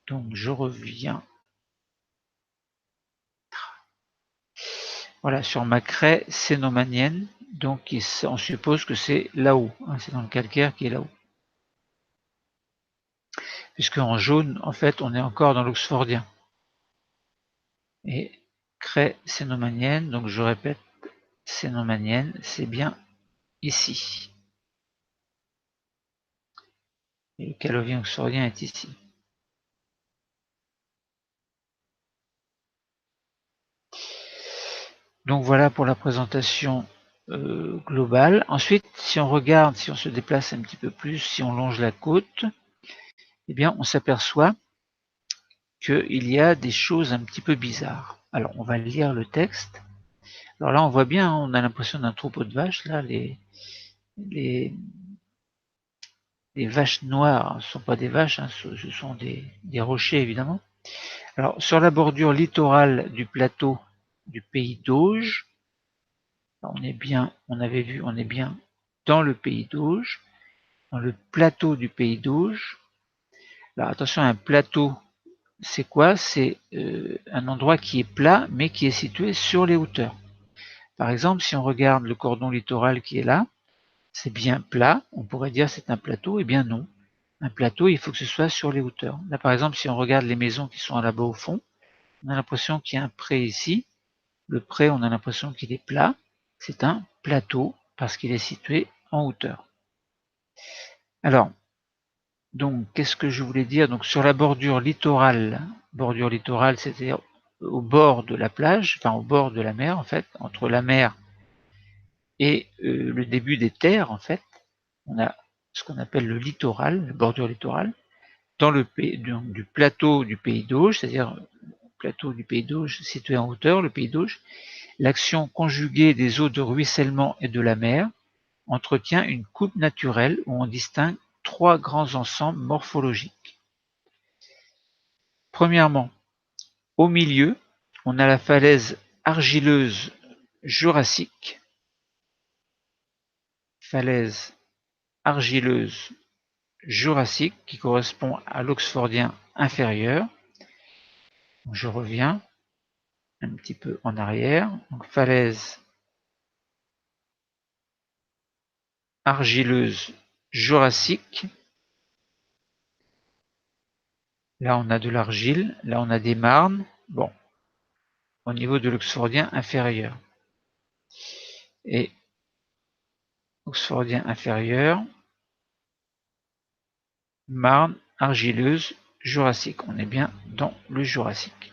Donc je reviens. Voilà, sur ma craie cénomanienne. Donc on suppose que c'est là-haut. Hein, c'est dans le calcaire qui est là-haut. Puisque en jaune, en fait, on est encore dans l'oxfordien. Et craie cénomanienne, donc je répète, cénomanienne, c'est bien ici. Et le calovien oxfordien est ici. Donc voilà pour la présentation globale. Ensuite, si on regarde, si on se déplace un petit peu plus, si on longe la côte, eh bien on s'aperçoit qu'il y a des choses un petit peu bizarres. Alors, on va lire le texte. Alors là, on voit bien, on a l'impression d'un troupeau de vaches. Là, les vaches noires ne sont pas des vaches, hein, ce sont des rochers, évidemment. Alors, sur la bordure littorale du plateau du pays d'Auge, on est bien, on avait vu, on est bien dans le pays d'Auge, dans le plateau du pays d'Auge. Alors, attention, un plateau, c'est quoi? C'est un endroit qui est plat, mais qui est situé sur les hauteurs. Par exemple, si on regarde le cordon littoral qui est là, c'est bien plat, on pourrait dire c'est un plateau, eh bien non. Un plateau, il faut que ce soit sur les hauteurs. Là, par exemple, si on regarde les maisons qui sont là-bas au fond, on a l'impression qu'il y a un pré ici. Le pré, on a l'impression qu'il est plat. C'est un plateau parce qu'il est situé en hauteur. Alors, donc, qu'est-ce que je voulais dire? Donc, sur la bordure littorale, c'est-à-dire au bord de la plage, enfin au bord de la mer, en fait, entre la mer et le début des terres, en fait, on a ce qu'on appelle le littoral, la bordure littorale, dans le du plateau du pays d'Auge, c'est-à-dire le plateau du pays d'Auge situé en hauteur, le pays d'Auge, l'action conjuguée des eaux de ruissellement et de la mer entretient une coupe naturelle où on distingue trois grands ensembles morphologiques. Premièrement, au milieu, on a la falaise argileuse jurassique, falaise argileuse jurassique qui correspond à l'oxfordien inférieur. Je reviens un petit peu en arrière. Donc, falaise argileuse jurassique. Là, on a de l'argile. Là, on a des marnes. Bon, au niveau de l'oxfordien inférieur. Et oxfordien inférieur, marne argileuse jurassique. On est bien dans le jurassique.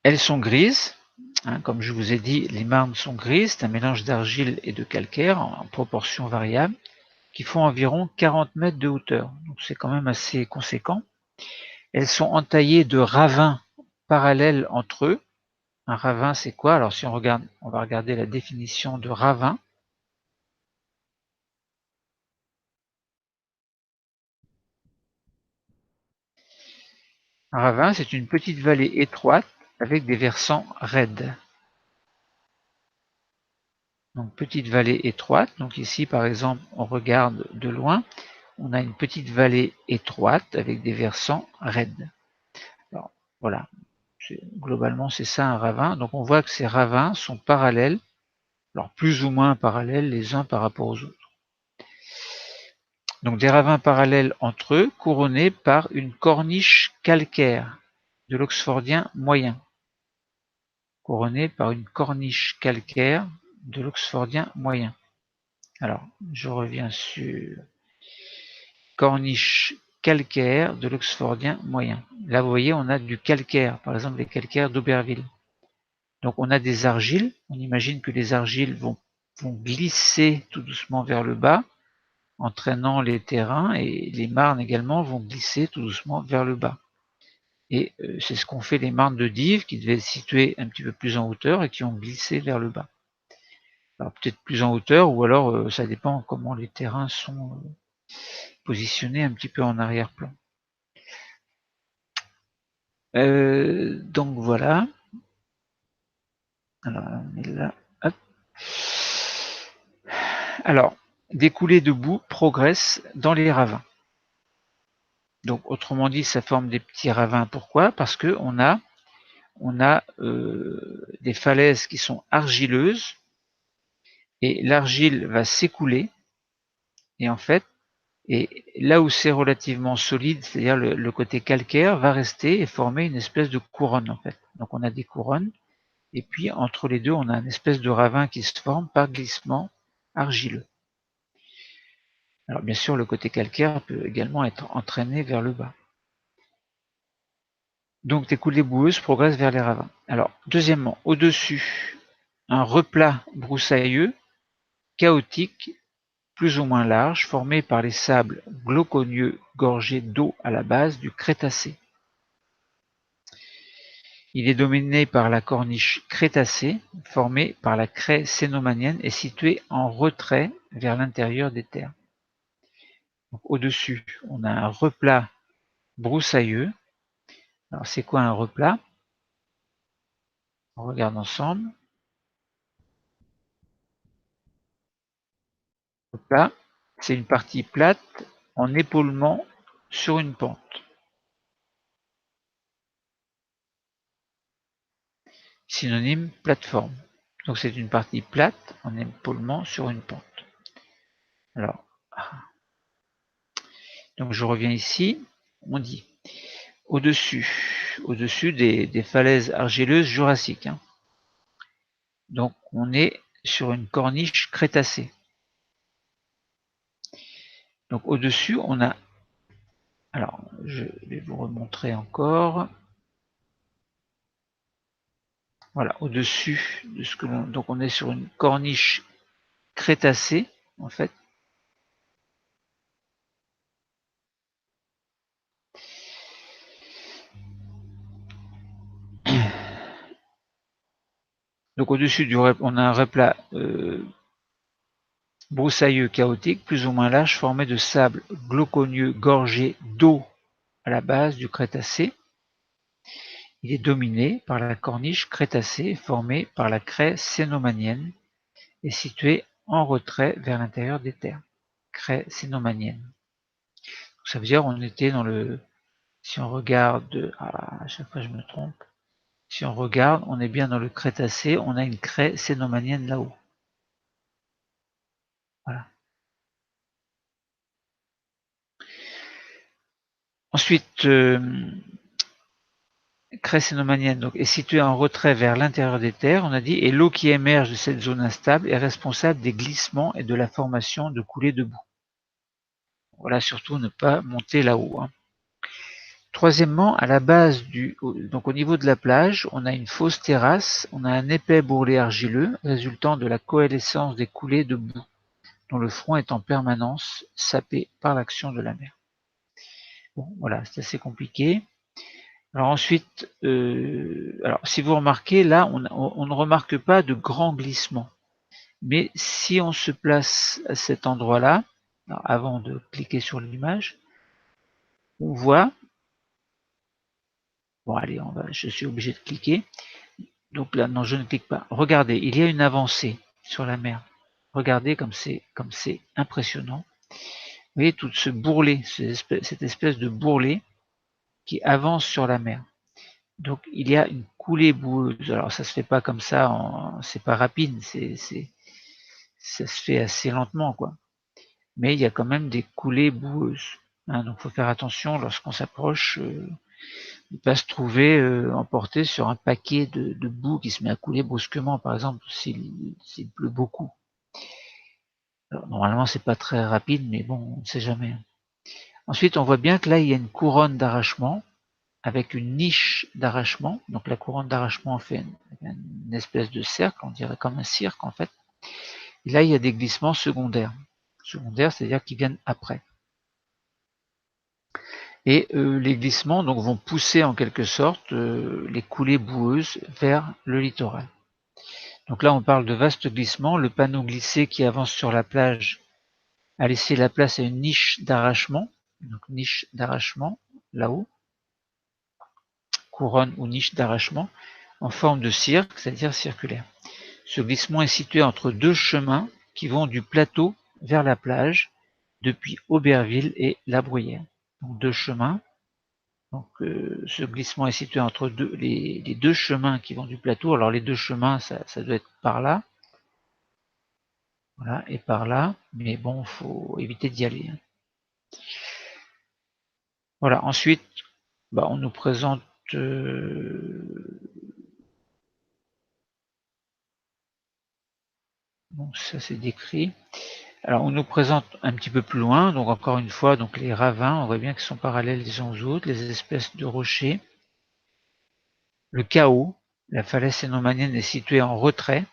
Elles sont grises. Hein, comme je vous ai dit, les marnes sont grises. C'est un mélange d'argile et de calcaire en proportion variable qui font environ 40 mètres de hauteur. Donc c'est quand même assez conséquent. Elles sont entaillées de ravins parallèles entre eux. Un ravin, c'est quoi? Alors si on regarde, on va regarder la définition de ravin. Un ravin, c'est une petite vallée étroite avec des versants raides. Donc petite vallée étroite. Donc ici, par exemple, on regarde de loin, on a une petite vallée étroite avec des versants raides. Alors, voilà. Globalement, c'est ça un ravin. Donc on voit que ces ravins sont parallèles, alors plus ou moins parallèles les uns par rapport aux autres. Donc des ravins parallèles entre eux, couronnés par une corniche calcaire de l'oxfordien moyen. Couronnés par une corniche calcaire de l'oxfordien moyen. Alors, je reviens sur corniche calcaire de l'oxfordien moyen. Là, vous voyez, on a du calcaire, par exemple les calcaires d'Auberville. Donc on a des argiles, on imagine que les argiles vont glisser tout doucement vers le bas, entraînant les terrains, et les marnes également vont glisser tout doucement vers le bas. Et c'est ce qu'ont fait les marnes de Dives, qui devaient être situées un petit peu plus en hauteur et qui ont glissé vers le bas. Alors peut-être plus en hauteur, ou alors ça dépend comment les terrains sont positionnés un petit peu en arrière-plan. Donc voilà. Alors on est là. Hop. Alors, des coulées de boue progressent dans les ravins. Donc autrement dit, ça forme des petits ravins. Pourquoi? Parce que on a des falaises qui sont argileuses et l'argile va s'écouler et en fait, et là où c'est relativement solide, c'est-à-dire le côté calcaire, va rester et former une espèce de couronne en fait. Donc on a des couronnes et puis entre les deux, on a une espèce de ravin qui se forme par glissement argileux. Alors bien sûr, le côté calcaire peut également être entraîné vers le bas. Donc des coulées boueuses progressent vers les ravins. Alors, deuxièmement, au-dessus, un replat broussailleux, chaotique, plus ou moins large, formé par les sables glauconieux gorgés d'eau à la base du Crétacé. Il est dominé par la corniche crétacée, formée par la craie cénomanienne et située en retrait vers l'intérieur des terres. Au-dessus, on a un replat broussailleux. Alors, c'est quoi un replat? On regarde ensemble. Replat, c'est une partie plate en épaulement sur une pente. Synonyme, plateforme. Donc c'est une partie plate en épaulement sur une pente. Alors, donc je reviens ici, on dit au-dessus des falaises argileuses jurassiques. Hein. Donc on est sur une corniche crétacée. Donc au-dessus, on a... Alors, je vais vous remontrer encore. Voilà, au-dessus de ce que l'on... Donc on est sur une corniche crétacée, en fait. Donc au-dessus du on a un replat broussailleux chaotique, plus ou moins large, formé de sable glauconieux gorgé d'eau à la base du Crétacé. Il est dominé par la corniche crétacée formée par la craie cénomanienne et située en retrait vers l'intérieur des terres. Craie cénomanienne. Ça veut dire on était dans le... Si on regarde... Ah, à chaque fois je me trompe. Si on regarde, on est bien dans le Crétacé, on a une craie cénomanienne là-haut. Voilà. Ensuite, craie cénomanienne donc, est située en retrait vers l'intérieur des terres, on a dit, et l'eau qui émerge de cette zone instable est responsable des glissements et de la formation de coulées de boue. Voilà, surtout ne pas monter là-haut. Hein. Troisièmement, à la base donc au niveau de la plage, on a une fausse terrasse, on a un épais bourrelet argileux résultant de la coalescence des coulées de boue, dont le front est en permanence sapé par l'action de la mer. Bon, voilà, c'est assez compliqué. Alors ensuite, alors si vous remarquez, là, on ne remarque pas de grands glissements. Mais si on se place à cet endroit-là, avant de cliquer sur l'image, on voit, bon allez, je suis obligé de cliquer, donc là, non, je ne clique pas. Regardez, il y a une avancée sur la mer. Regardez comme c'est impressionnant. Vous voyez tout ce bourrelet, cette espèce de bourrelet qui avance sur la mer. Donc il y a une coulée boueuse. Alors ça se fait pas comme ça, c'est pas rapide, ça se fait assez lentement, quoi. Mais il y a quand même des coulées boueuses. Hein, donc faut faire attention lorsqu'on s'approche, de ne pas se trouver emporté sur un paquet de boue qui se met à couler brusquement, par exemple s'il pleut beaucoup. Alors, normalement c'est pas très rapide, mais bon, on ne sait jamais. Ensuite, on voit bien que là il y a une couronne d'arrachement avec une niche d'arrachement. Donc la couronne d'arrachement fait une espèce de cercle, on dirait comme un cirque en fait. Et là, il y a des glissements secondaires. Secondaires, c'est-à-dire qui viennent après. Et les glissements donc, vont pousser en quelque sorte les coulées boueuses vers le littoral. Donc là, on parle de vastes glissements. Le panneau glissé qui avance sur la plage a laissé la place à une niche d'arrachement. Donc niche d'arrachement, là-haut. Couronne ou niche d'arrachement, en forme de cirque, c'est-à-dire circulaire. Ce glissement est situé entre deux chemins qui vont du plateau vers la plage, depuis Auberville et La Bruyère. Donc deux chemins. Donc ce glissement est situé entre les deux chemins qui vont du plateau. Alors les deux chemins, ça doit être par là. Voilà, et par là. Mais bon, il faut éviter d'y aller. Hein. Voilà, ensuite, on nous présente bon, ça c'est décrit. Alors on nous présente un petit peu plus loin, donc encore une fois, donc les ravins, on voit bien qu'ils sont parallèles les uns aux autres, les espèces de rochers. Le chaos, la falaise cénomanienne est située en retrait.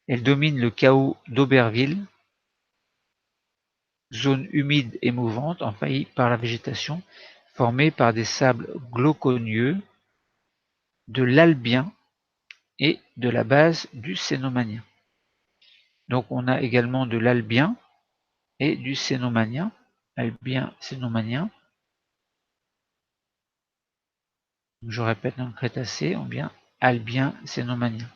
Elle domine le chaos d'Auberville zone humide et mouvante envahie par la végétation, formée par des sables glauconieux, de l'albien et de la base du cénomanien. Donc on a également de l'albien et du cénomanien, albien, cénomanien. Je répète, dans le Crétacé, ou bien albien, cénomanien.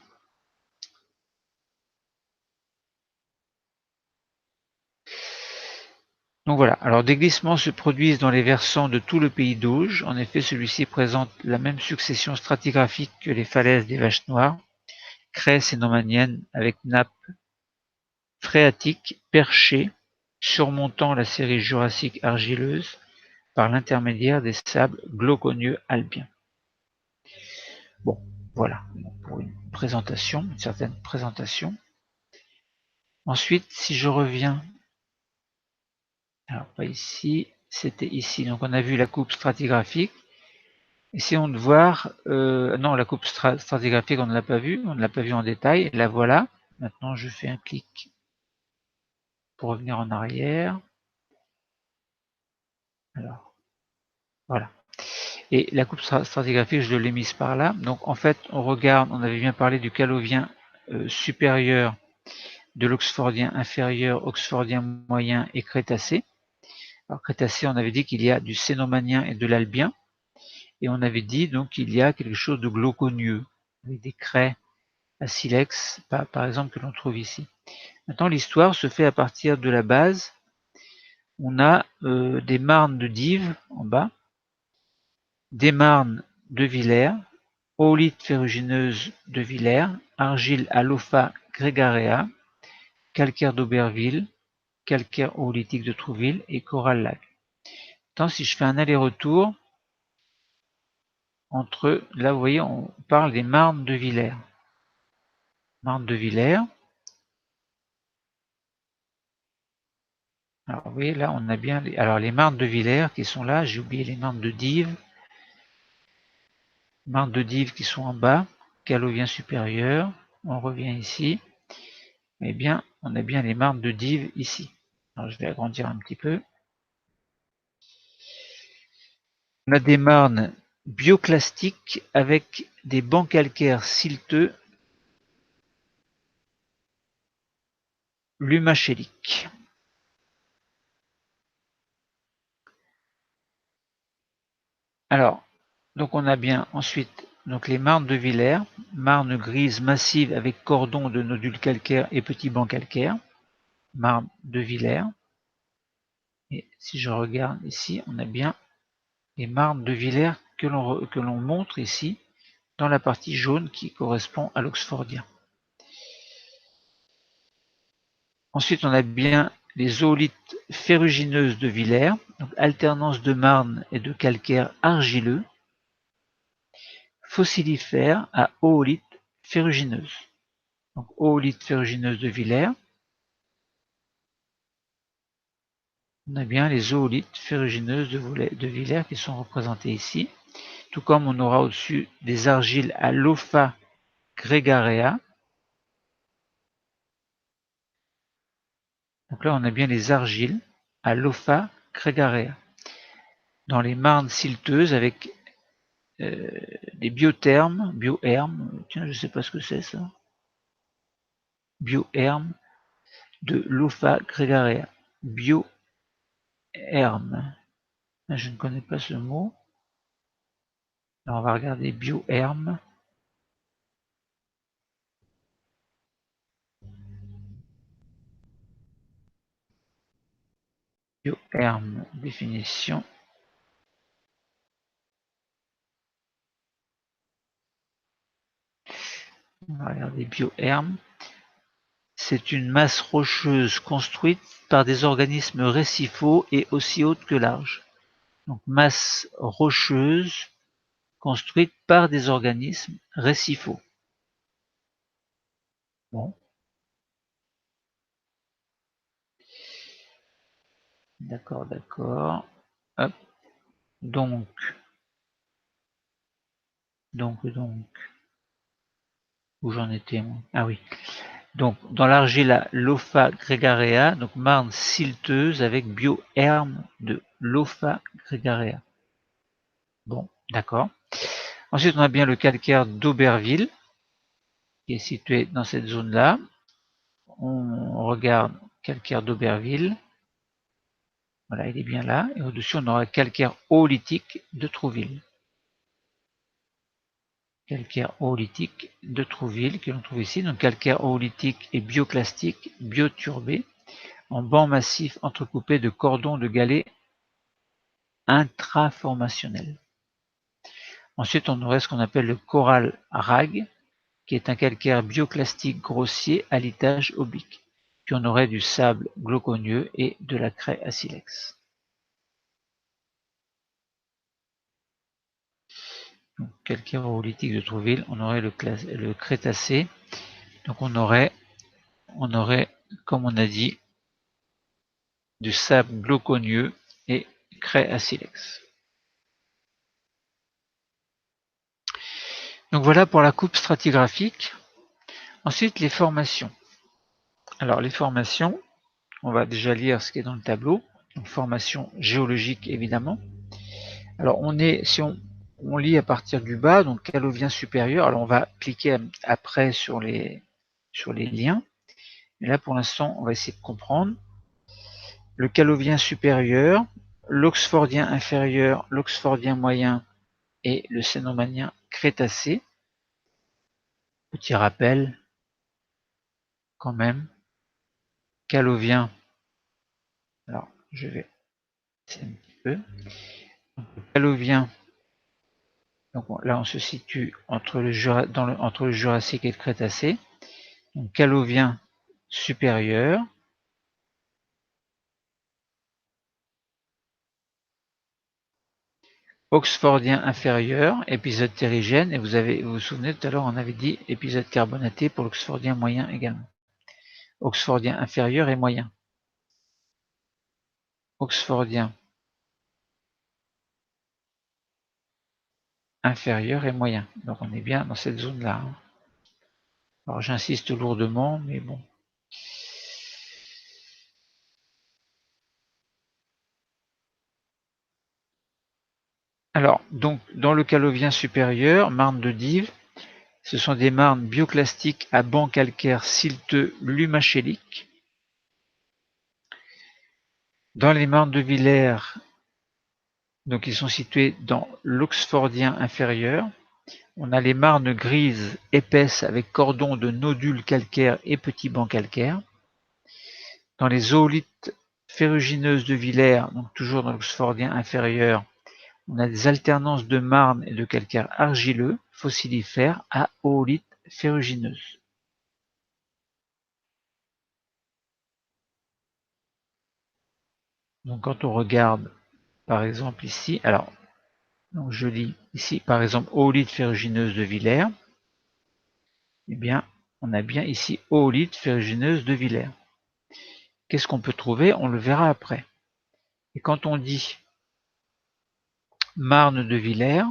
Donc voilà, alors des glissements se produisent dans les versants de tout le pays d'Auge. En effet, celui-ci présente la même succession stratigraphique que les falaises des Vaches Noires, craie cénomanienne avec nappe phréatique perchée surmontant la série jurassique argileuse par l'intermédiaire des sables glauconieux albiens. Bon, voilà, pour une présentation, une certaine présentation. Ensuite, si je reviens, alors pas ici, c'était ici, donc on a vu la coupe stratigraphique. Essayons de voir, non, la coupe stratigraphique, on ne l'a pas vue, on ne l'a pas vue en détail, la voilà. Maintenant, je fais un clic pour revenir en arrière. Alors, voilà. Et la coupe stratigraphique, je l'ai mise par là. Donc, en fait, on regarde, on avait bien parlé du calovien supérieur, de l'oxfordien inférieur, oxfordien moyen et crétacé. Alors, crétacé, on avait dit qu'il y a du cénomanien et de l'albien. Et on avait dit donc qu'il y a quelque chose de glauconieux, avec des craies à silex, par exemple, que l'on trouve ici. Maintenant, l'histoire se fait à partir de la base. On a des marnes de Dives en bas, des marnes de Villers, oolite ferrugineuse de Villers, argile à l'Opha gregarea, calcaire d'Auberville, calcaire oolitique de Trouville et coral lac. Tant si je fais un aller-retour entre, là vous voyez, on parle des marnes de Villers. Marnes de Villers. Alors vous voyez là, on a bien les marnes de Villers qui sont là. J'ai oublié les marnes de Dives. Marnes de Dives qui sont en bas. Calovien supérieur. On revient ici. Eh bien, on a bien les marnes de Dives ici. Alors je vais agrandir un petit peu. On a des marnes bioclastiques avec des bancs calcaires silteux lumachéliques. Alors, donc on a bien ensuite donc les marnes de Villers, marnes grises massives avec cordons de nodules calcaires et petits bancs calcaires, marnes de Villers. Et si je regarde ici, on a bien les marnes de Villers que l'on montre ici dans la partie jaune qui correspond à l'oxfordien. Ensuite, on a bien les oolites ferrugineuses de Villers, donc alternance de marnes et de calcaire argileux, fossilifères à oolite ferrugineuse. Donc oolite ferrugineuse de Villers. On a bien les oolites ferrugineuses de Villers qui sont représentées ici, tout comme on aura au-dessus des argiles à l'Opha gregarea. Donc là, on a bien les argiles à l'Opha gregarea. Dans les marnes silteuses avec des biohermes, tiens, je sais pas ce que c'est ça, biohermes de l'Opha gregarea. Biohermes, je ne connais pas ce mot. Alors on va regarder biohermes. Biohermes, définition. On va regarder biohermes. C'est une masse rocheuse construite par des organismes récifaux et aussi haute que large. Donc masse rocheuse construite par des organismes récifaux. Bon. D'accord, d'accord. Hop. Donc, où j'en étais moi? Ah oui. Donc, dans l'argile à Lopha gregarea, donc marne silteuse avec bioherme de Lopha gregarea. Bon, d'accord. Ensuite, on a bien le calcaire d'Auberville, qui est situé dans cette zone-là. On regarde calcaire d'Auberville. Voilà, il est bien là. Et au-dessus, on aura calcaire oolithique de Trouville. Calcaire oolithique de Trouville, que l'on trouve ici. Donc, calcaire oolithique et bioclastique, bioturbé, en banc massif entrecoupé de cordons de galets intraformationnels. Ensuite, on aurait ce qu'on appelle le coral rag, qui est un calcaire bioclastique grossier à litage oblique. Puis on aurait du sable glauconieux et de la craie à silex. Donc, calcaire oolithique de Trouville, on aurait le Crétacé. Donc on aurait, comme on a dit, du sable glauconieux et craie à silex. Donc voilà pour la coupe stratigraphique. Ensuite, les formations. Alors les formations, on va déjà lire ce qui est dans le tableau. Donc, formation géologique évidemment. Alors si on lit à partir du bas, donc calovien supérieur, alors on va cliquer après sur les liens. Mais là pour l'instant, on va essayer de comprendre. Le calovien supérieur, l'oxfordien inférieur, l'oxfordien moyen et le cénomanien crétacé. Petit rappel quand même. Calovien, alors je vais essayer un petit peu. Donc, le calovien, donc là on se situe entre le Jurassique et le Crétacé. Donc calovien supérieur. Oxfordien inférieur, épisode terrigène, et vous vous souvenez tout à l'heure on avait dit épisode carbonaté pour l'oxfordien moyen également. Oxfordien inférieur et moyen. Oxfordien inférieur et moyen. Donc on est bien dans cette zone-là. Alors j'insiste lourdement, mais bon. Alors, donc, dans le calovien supérieur, marne de Dives, ce sont des marnes bioclastiques à banc calcaire silteux lumachéliques. Dans les marnes de Villers, donc ils sont situés dans l'Oxfordien inférieur. On a les marnes grises épaisses avec cordons de nodules calcaires et petits bancs calcaires. Dans les zoolites ferrugineuses de Villers, donc toujours dans l'Oxfordien inférieur, on a des alternances de marnes et de calcaire argileux fossilifères à oolite ferrugineuse. Donc quand on regarde par exemple ici, alors donc je lis ici par exemple oolite ferrugineuse de Villers, eh bien on a bien ici oolite ferrugineuse de Villers. Qu'est-ce qu'on peut trouver? On le verra après. Et quand on dit marne de Villers,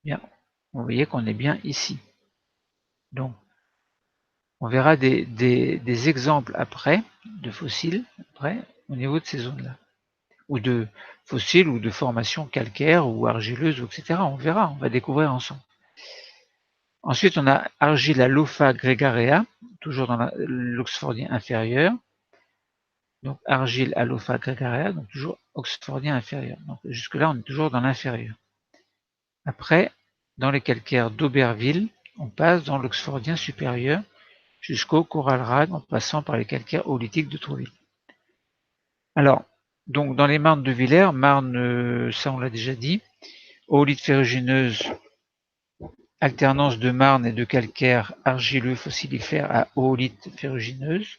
bien, vous voyez qu'on est bien ici. Donc, on verra des exemples après, de fossiles, après, au niveau de ces zones-là. Ou de fossiles, ou de formations calcaires, ou argileuses, etc. On verra, on va découvrir ensemble. Ensuite, on a argile à Lopha gregarea, toujours dans l'oxfordien inférieur. Donc, argile à Lopha gregarea, donc toujours oxfordien inférieur. Donc, jusque-là, on est toujours dans l'inférieur. Après, dans les calcaires d'Auberville, on passe dans l'oxfordien supérieur jusqu'au coral rag en passant par les calcaires oolithiques de Trouville. Alors, donc dans les marnes de Villers, marne, ça on l'a déjà dit, oolite ferrugineuse, alternance de marne et de calcaire argileux fossilifère à oolite ferrugineuse.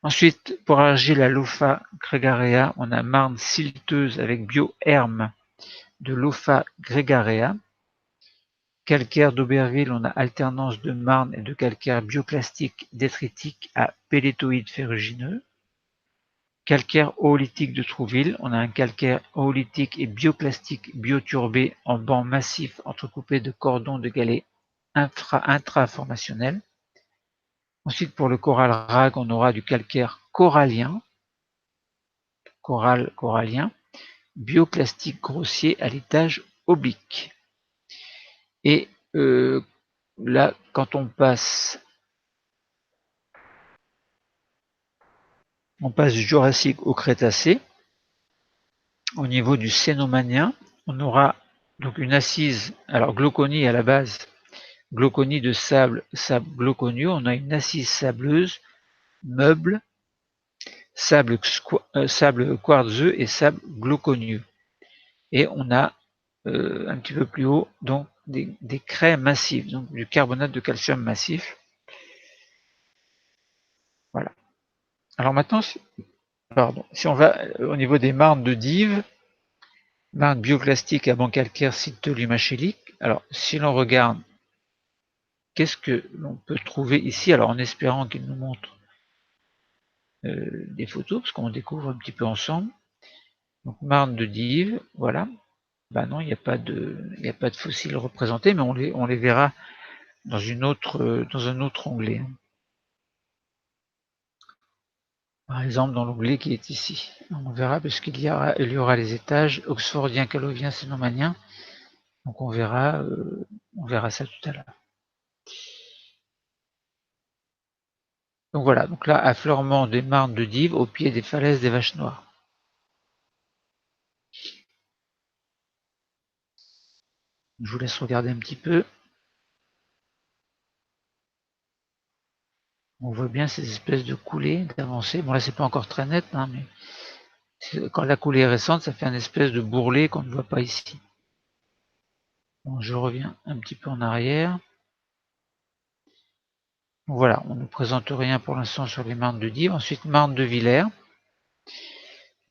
Ensuite, pour argile à Lopha gregarea, on a marne silteuse avec bioherme de Lopha gregarea. Calcaire d'Auberville, on a alternance de marne et de calcaire bioclastique détritique à pellétoïde ferrugineux. Calcaire oolithique de Trouville, on a un calcaire oolithique et bioclastique bioturbé en banc massif entrecoupé de cordons de galets intraformationnel. Ensuite, pour le coral rag, on aura du calcaire corallien, corallien, bioclastique grossier à l'étage oblique. Et là, quand on passe du Jurassique au Crétacé, au niveau du Cénomanien, on aura donc une assise, alors glauconie à la base, glauconie de sable glauconio, on a une assise sableuse, meuble, sable quartzeux et sable glauconieux. Et on a un petit peu plus haut donc des craies massives, donc du carbonate de calcium massif. Voilà. Alors maintenant, si on va au niveau des marnes de Dives, marnes bioclastiques à banc calcaire site tolumaschélique. Alors si l'on regarde, qu'est-ce que l'on peut trouver ici? Alors en espérant qu'il nous montre des photos, parce qu'on découvre un petit peu ensemble. Donc marne de Dives, voilà. Ben non, il n'y a pas de fossiles représentés, mais on les verra dans un autre onglet. Par exemple, dans l'onglet qui est ici. On verra parce qu'il y aura les étages oxfordien, calovien, cénomanien. Donc on verra ça tout à l'heure. Donc voilà, donc là, affleurement des marnes de Dives au pied des falaises des Vaches Noires. Je vous laisse regarder un petit peu. On voit bien ces espèces de coulées, d'avancées. Bon là, c'est pas encore très net, hein, mais quand la coulée est récente, ça fait un espèce de bourrelet qu'on ne voit pas ici. Bon, je reviens un petit peu en arrière. Donc voilà, on ne présente rien pour l'instant sur les marnes de Dives. Ensuite, marne de Villers.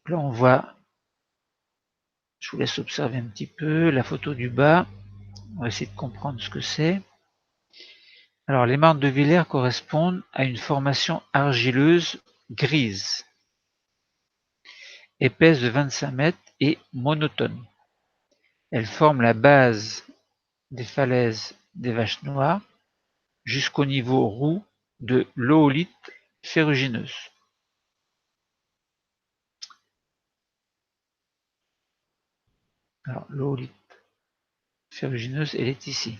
Là, on voit, je vous laisse observer un petit peu la photo du bas. On va essayer de comprendre ce que c'est. Alors, les marnes de Villers correspondent à une formation argileuse grise, épaisse de 25 mètres et monotone. Elle forme la base des falaises des Vaches Noires jusqu'au niveau roux de l'oolite ferrugineuse. Alors, l'oolite ferrugineuse, elle est ici.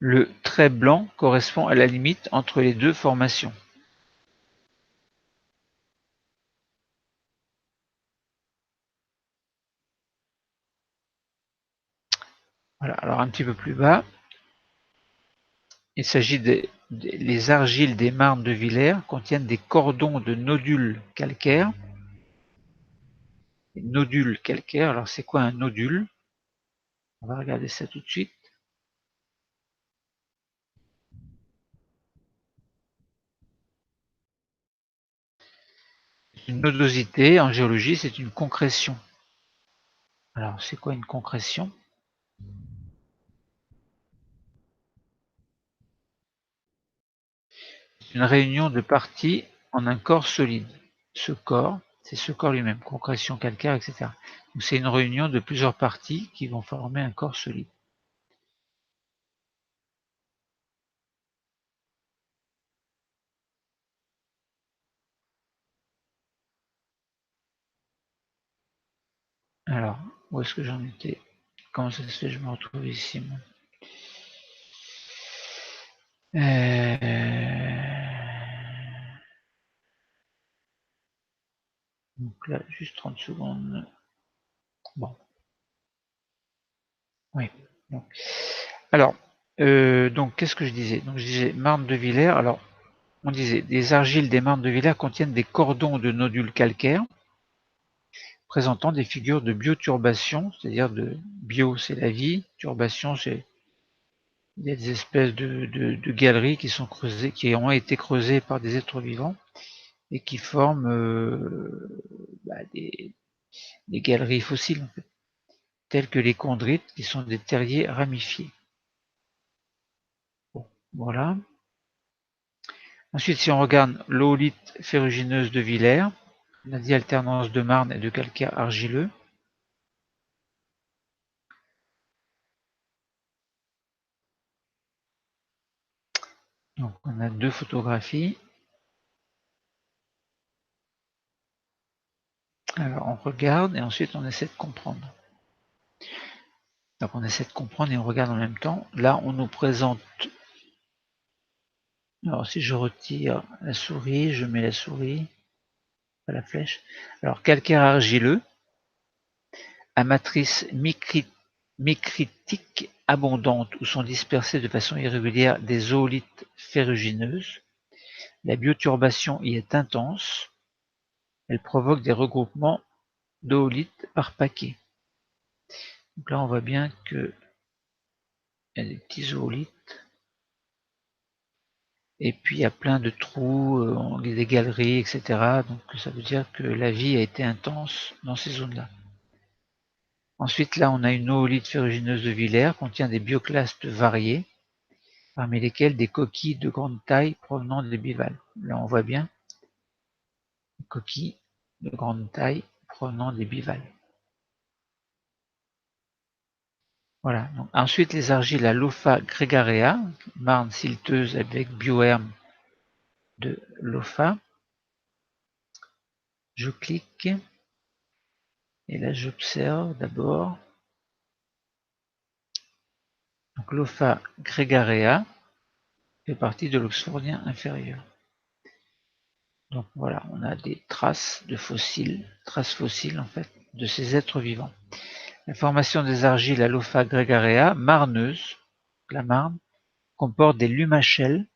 Le trait blanc correspond à la limite entre les deux formations. Voilà, alors un petit peu plus bas, il s'agit les argiles des marnes de Villers contiennent des cordons de nodules calcaires. Les nodules calcaires, alors c'est quoi un nodule? On va regarder ça tout de suite. Une nodosité, en géologie, c'est une concrétion. Alors, c'est quoi une concrétion? C'est une réunion de parties en un corps solide. Ce corps, c'est ce corps lui-même, concrétion calcaire, etc. Donc c'est une réunion de plusieurs parties qui vont former un corps solide. Alors, où est-ce que j'en étais? Comment ça se fait que je me retrouve ici, moi? Donc là, juste 30 secondes. Bon. Oui. Donc, alors, donc qu'est-ce que je disais? Donc je disais marne de Villers. Alors, on disait des argiles des marnes de Villers contiennent des cordons de nodules calcaires présentant des figures de bioturbation, c'est-à-dire de bio c'est la vie, turbation c'est il y a des espèces de galeries qui sont creusées, qui ont été creusées par des êtres vivants et qui forment des galeries fossiles, en fait, telles que les chondrites, qui sont des terriers ramifiés. Bon, voilà. Ensuite, si on regarde l'oolite ferrugineuse de Villers, On a dit alternance de marne et de calcaire argileux. Donc on a deux photographies. Alors on regarde et ensuite on essaie de comprendre. Donc on essaie de comprendre et on regarde en même temps. Là on nous présente. Alors si je retire la souris, je mets la souris à la flèche. Alors calcaire argileux à matrice micritique abondante où sont dispersées de façon irrégulière des zoolithes ferrugineuses. La bioturbation y est intense. Elle provoque des regroupements d'oolithes par paquet. Donc là on voit bien que il y a des petits zoolithes. Et puis il y a plein de trous, des galeries, etc. Donc ça veut dire que la vie a été intense dans ces zones-là. Ensuite, là, on a une oolite ferrugineuse de Villers, contient des bioclastes variés, parmi lesquels des coquilles de grande taille provenant des bivalves. Là, on voit bien des coquilles de grande taille provenant des bivalves. Voilà. Donc, ensuite, les argiles à Lopha gregarea, marne silteuse avec bioherme de Lopha. Je clique et là, j'observe d'abord. Donc, Lopha gregarea fait partie de l'Oxfordien inférieur. Donc voilà, on a des traces fossiles en fait, de ces êtres vivants. La formation des argiles à Lopha gregarea, marneuse, la Marne, comporte des lumachelles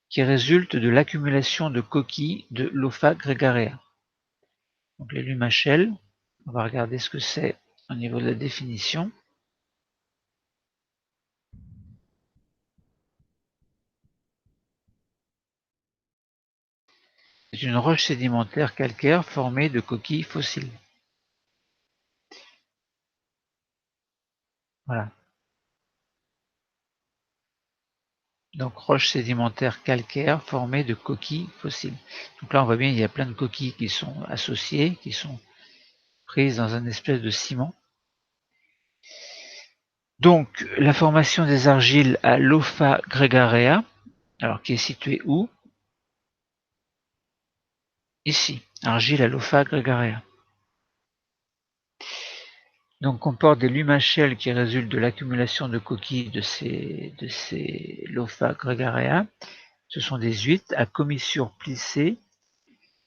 qui résultent de l'accumulation de coquilles de Lopha gregarea. Donc les lumachelles, on va regarder ce que c'est au niveau de la définition. C'est une roche sédimentaire calcaire formée de coquilles fossiles. Voilà. Donc roche sédimentaire calcaire formée de coquilles fossiles. Donc là on voit bien il y a plein de coquilles qui sont associées, qui sont prises dans un espèce de ciment. Donc la formation des argiles à Lopha gregarea, alors qui est située où? Ici, argile à Lopha gregarea. Donc comporte des lumachelles qui résultent de l'accumulation de coquilles de ces Lopha gregarea. Ce sont des huîtres à commissures plissées,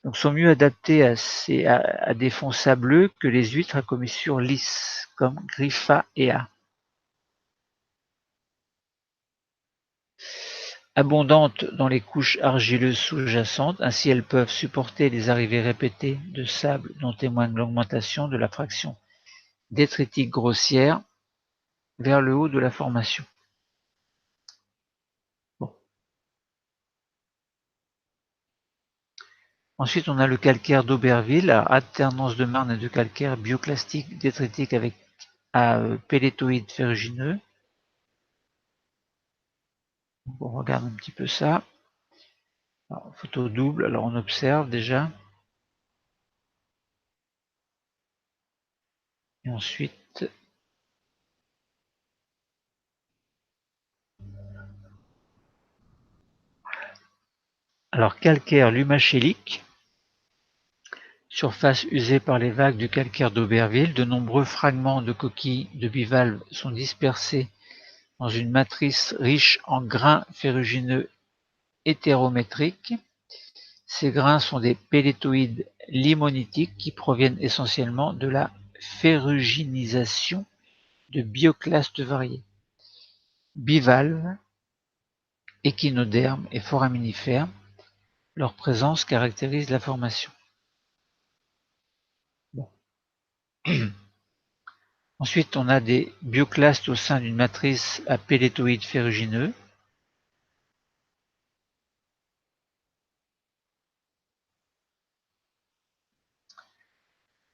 donc sont mieux adaptées à des fonds sableux que les huîtres à commissures lisses, comme Griffaea. Abondantes dans les couches argileuses sous-jacentes, ainsi elles peuvent supporter les arrivées répétées de sable dont témoigne l'augmentation de la fraction détritique grossière vers le haut de la formation. Bon. Ensuite, on a le calcaire d'Auberville, à alternance de marne et de calcaire bioclastique détritique avec à pellétoïdes ferrugineux. On regarde un petit peu ça. Alors, photo double, alors on observe déjà. Et ensuite, alors calcaire lumachélique, surface usée par les vagues du calcaire d'Auberville, de nombreux fragments de coquilles de bivalves sont dispersés dans une matrice riche en grains ferrugineux hétérométriques. Ces grains sont des pellétoïdes limonitiques qui proviennent essentiellement de la ferruginisation de bioclastes variés. Bivalves, échinodermes et foraminifères, leur présence caractérise la formation. Bon. Ensuite, on a des bioclastes au sein d'une matrice à pellétoïdes ferrugineux.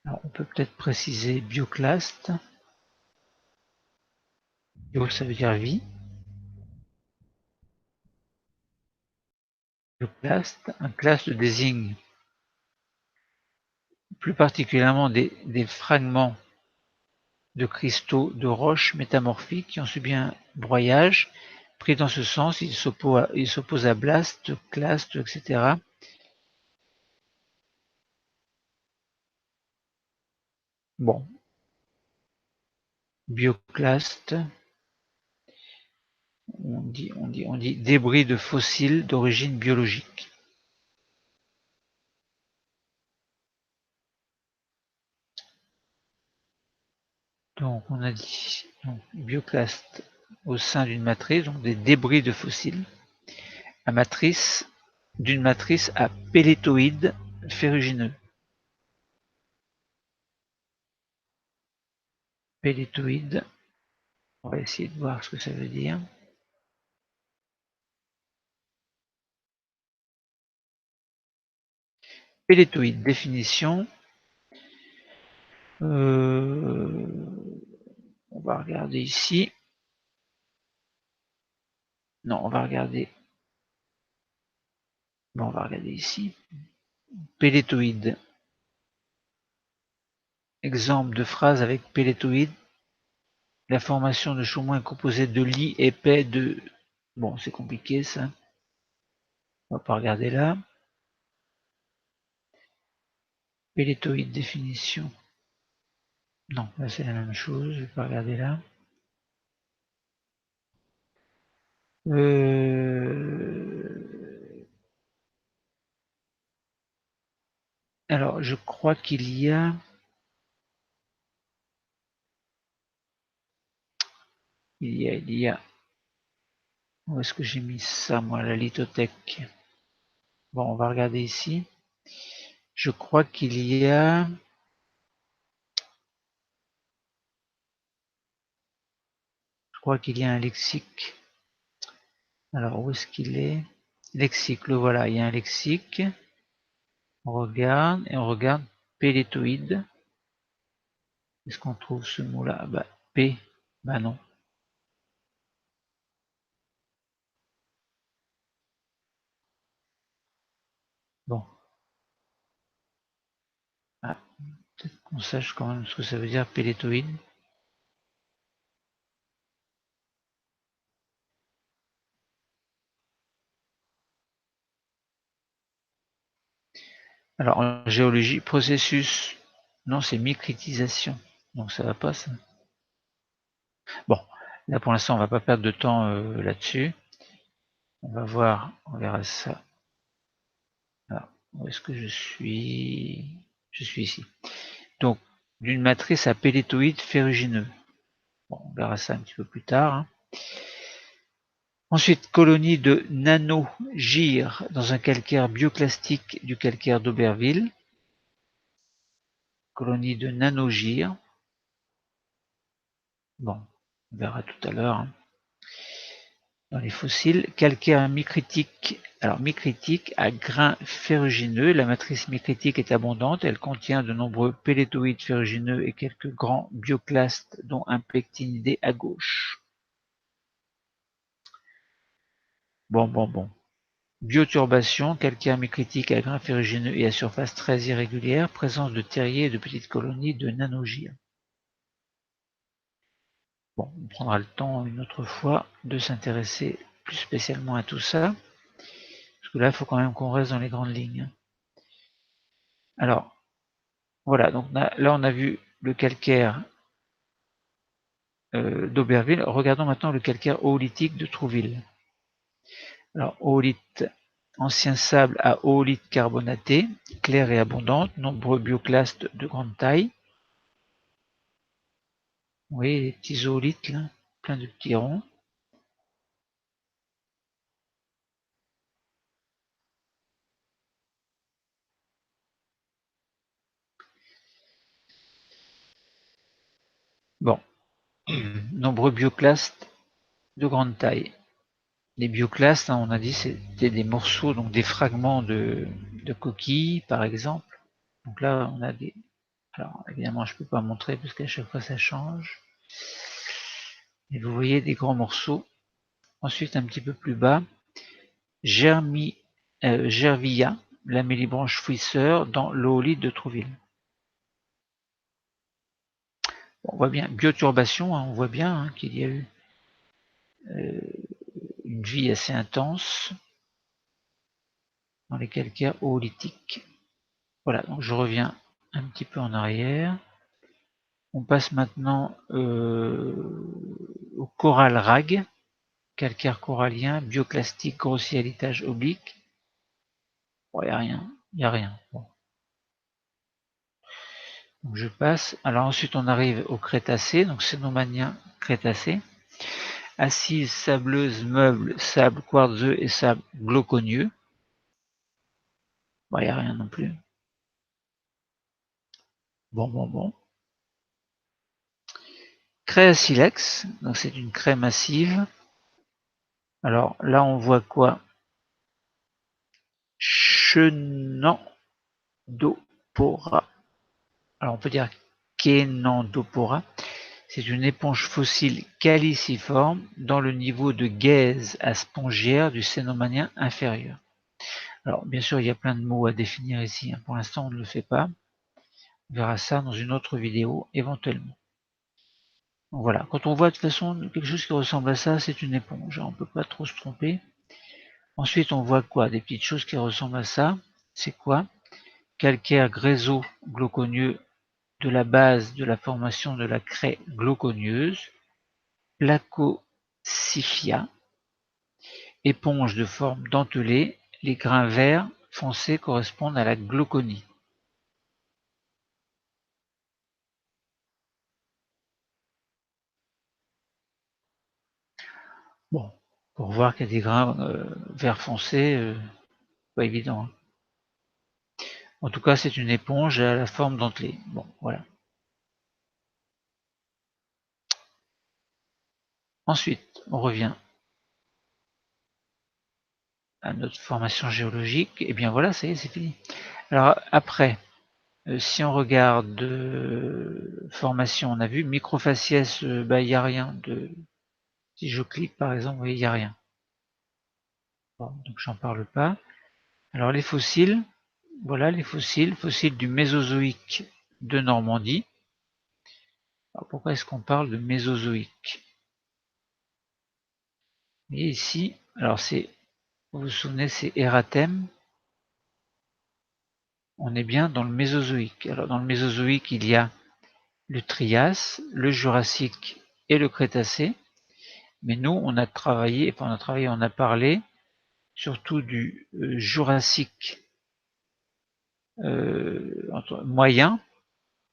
Alors, on peut peut-être préciser bioclaste. Bio, ça veut dire vie. Bioclaste, un claste désigne plus particulièrement des fragments de cristaux de roches métamorphiques qui ont subi un broyage. Pris dans ce sens, il s'oppose à blastes, clastes, etc. Bon, bioclastes, on dit débris de fossiles d'origine biologique. Donc on a dit bioclastes au sein d'une matrice, donc des débris de fossiles, d'une matrice à pellétoïdes ferrugineux. Pellétoïdes, on va essayer de voir ce que ça veut dire. Pellétoïde, définition. On va regarder ici. Non, on va regarder. Bon, on va regarder ici. Pellétoïde. Exemple de phrase avec pellétoïde. La formation de chaumont est composée de lits épais de... Bon, c'est compliqué ça. On va pas regarder là. Pellétoïde, définition. Non, là c'est la même chose, je vais pas regarder là. Alors, je crois qu'il y a... Il y a... Où est-ce que j'ai mis ça, moi, la lithothèque? Bon, on va regarder ici. Je crois qu'il y a... Je crois qu'il y a un lexique. Alors, où est-ce qu'il est? Lexique, le voilà, il y a un lexique. On regarde, et on regarde pellétoïde. Est-ce qu'on trouve ce mot-là? Bah, P, bah non. Bon. Ah, peut-être qu'on sache quand même ce que ça veut dire pellétoïde. Alors, en géologie, processus, non, c'est micritisation. Donc ça va pas, ça. Bon, là pour l'instant, on va pas perdre de temps là-dessus. On va voir, on verra ça. Alors, où est-ce que je suis? Je suis ici. Donc, d'une matrice à pellétoïde ferrugineux. Bon, on verra ça un petit peu plus tard. Hein. Ensuite, colonie de nanogires dans un calcaire bioclastique du calcaire d'Auberville. Colonie de nanogires. Bon, on verra tout à l'heure. Hein. Dans les fossiles, calcaire micritique. Alors, micritique à grains ferrugineux. La matrice micritique est abondante. Elle contient de nombreux pellétoïdes ferrugineux et quelques grands bioclastes, dont un pectinidé à gauche. Bon. Bioturbation, calcaire micritique à grains ferrugineux et à surface très irrégulière, présence de terriers et de petites colonies de nanogires. Bon, on prendra le temps une autre fois de s'intéresser plus spécialement à tout ça, parce que là, il faut quand même qu'on reste dans les grandes lignes. Alors, voilà, donc là, on a vu le calcaire d'Auberville. Regardons maintenant le calcaire oolithique de Trouville. Alors, oolite, ancien sable à oolite carbonaté, claire et abondante, nombreux bioclastes de grande taille. Vous voyez les petits zoolithes là, plein de petits ronds. Bon, nombreux bioclastes de grande taille. Les bioclastes, hein, on a dit, c'était des morceaux, donc des fragments de coquilles, par exemple. Donc là, on a des... Alors, évidemment, je ne peux pas montrer parce qu'à chaque fois, ça change. Et vous voyez des grands morceaux. Ensuite, un petit peu plus bas, Gervilla, la mélibranche fouisseur dans l'oolite de Trouville. voit bien, bioturbation, hein, on voit bien hein, qu'il y a eu une vie assez intense dans les calcaires oolithiques. Voilà, donc je reviens un petit peu en arrière. On passe maintenant au coral rag, calcaire corallien, bioclastique, grossier à l'étage oblique. Bon, il n'y a rien, il n'y a rien. Bon. Donc je passe. Alors ensuite on arrive au Crétacé, donc Cénomanien Crétacé. Assises, sableuses, meubles, sable quartzeux et sable glauconieux. Bon, il n'y a rien non plus. Bon. Craie à silex, donc c'est une craie massive. Alors là on voit quoi? Chenandopora. Alors on peut dire Kenandopora. C'est une éponge fossile caliciforme dans le niveau de gaze à spongiaire du Cénomanien inférieur. Alors bien sûr il y a plein de mots à définir ici, hein. Pour l'instant on ne le fait pas. On verra ça dans une autre vidéo éventuellement. Donc voilà, quand on voit de toute façon quelque chose qui ressemble à ça, c'est une éponge, on ne peut pas trop se tromper. Ensuite on voit quoi? Des petites choses qui ressemblent à ça. C'est quoi? Calcaire gréso glauconieux de la base de la formation de la craie glauconieuse, Placoscyphia, éponge de forme dentelée, les grains verts foncés correspondent à la glauconie. Bon, pour voir qu'il y a des grains vert foncé, pas évident. Hein. En tout cas, c'est une éponge à la forme dentelée. Bon, voilà. Ensuite, on revient à notre formation géologique. Et bien voilà, ça y est, c'est fini. Alors après, si on regarde formation, on a vu microfaciès, il n'y a rien. Si je clique par exemple, vous voyez, il n'y a rien. Bon, donc j'en parle pas. Alors les fossiles, voilà les fossiles du Mésozoïque de Normandie. Alors pourquoi est-ce qu'on parle de Mésozoïque? Et ici, alors c'est, vous vous souvenez, c'est Erathem. On est bien dans le Mésozoïque. Alors dans le Mésozoïque, il y a le Trias, le Jurassique et le Crétacé. Mais nous, on a parlé surtout du Jurassique moyen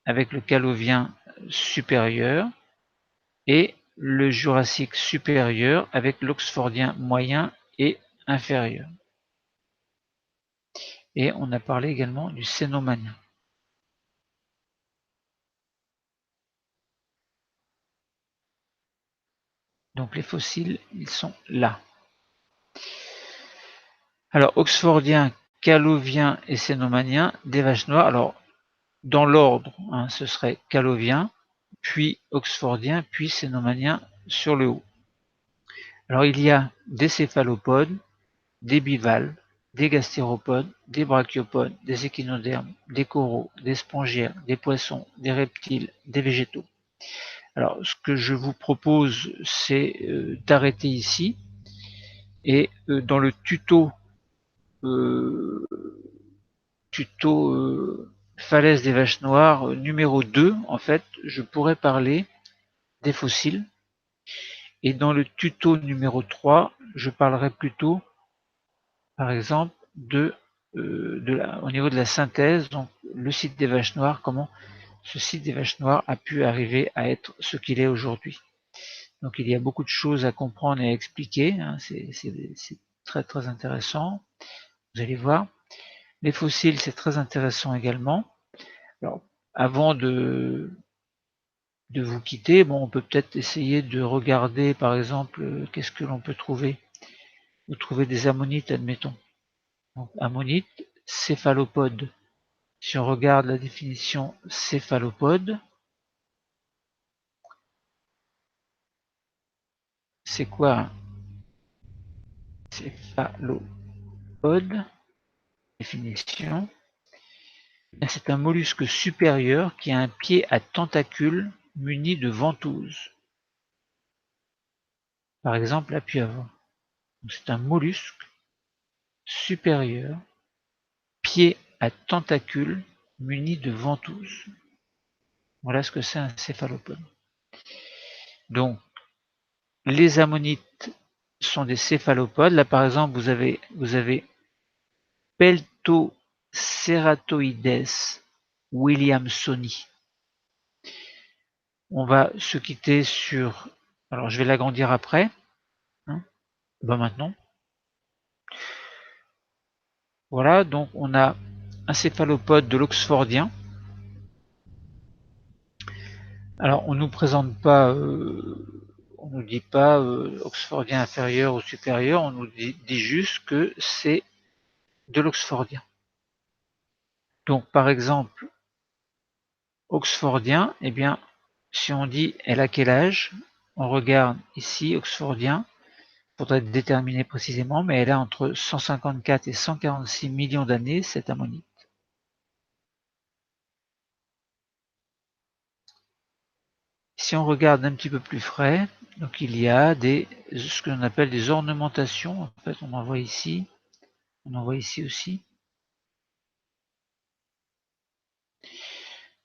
avec le Calovien supérieur et le Jurassique supérieur avec l'Oxfordien moyen et inférieur. Et on a parlé également du Cénomanien. Donc les fossiles, ils sont là. Alors Oxfordien, Calovien et Cénomanien, des vaches noires. Alors dans l'ordre, hein, ce serait Calovien, puis Oxfordien, puis Cénomanien sur le haut. Alors il y a des céphalopodes, des bivalves, des gastéropodes, des brachiopodes, des échinodermes, des coraux, des spongiaires, des poissons, des reptiles, des végétaux. Alors ce que je vous propose, c'est d'arrêter ici et dans le tuto falaise des vaches noires numéro 2, en fait, je pourrais parler des fossiles. Et dans le tuto numéro 3, je parlerai plutôt, par exemple, au niveau de la synthèse, donc le site des vaches noires, comment ce site des vaches noires a pu arriver à être ce qu'il est aujourd'hui. Donc il y a beaucoup de choses à comprendre et à expliquer, hein, c'est très très intéressant, vous allez voir. Les fossiles, c'est très intéressant également. Alors, avant de vous quitter, bon, on peut peut-être essayer de regarder, par exemple, qu'est-ce que l'on peut trouver. Vous trouvez des ammonites, admettons. Donc, ammonite, céphalopode. Si on regarde la définition céphalopode, c'est quoi un céphalopode? Définition. C'est un mollusque supérieur qui a un pied à tentacules munis de ventouses. Par exemple la pieuvre. C'est un mollusque supérieur, pied à tentacules muni de ventouses. Voilà ce que c'est un céphalopode. Donc, les ammonites sont des céphalopodes. Là, par exemple, vous avez Peltoceratoides williamsoni. On va se quitter sur... Alors, je vais l'agrandir après. Maintenant. Voilà, donc on a un céphalopode de l'oxfordien. Alors, on nous présente pas... on nous dit pas oxfordien inférieur ou supérieur, on nous dit juste que c'est de l'oxfordien. Donc par exemple, oxfordien, eh bien, si on dit elle a quel âge, on regarde ici, oxfordien, il faudrait déterminer précisément, mais elle a entre 154 et 146 millions d'années, cette ammonite. Si on regarde un petit peu plus frais, donc il y a ce que l'on appelle des ornementations, en fait on en voit ici aussi.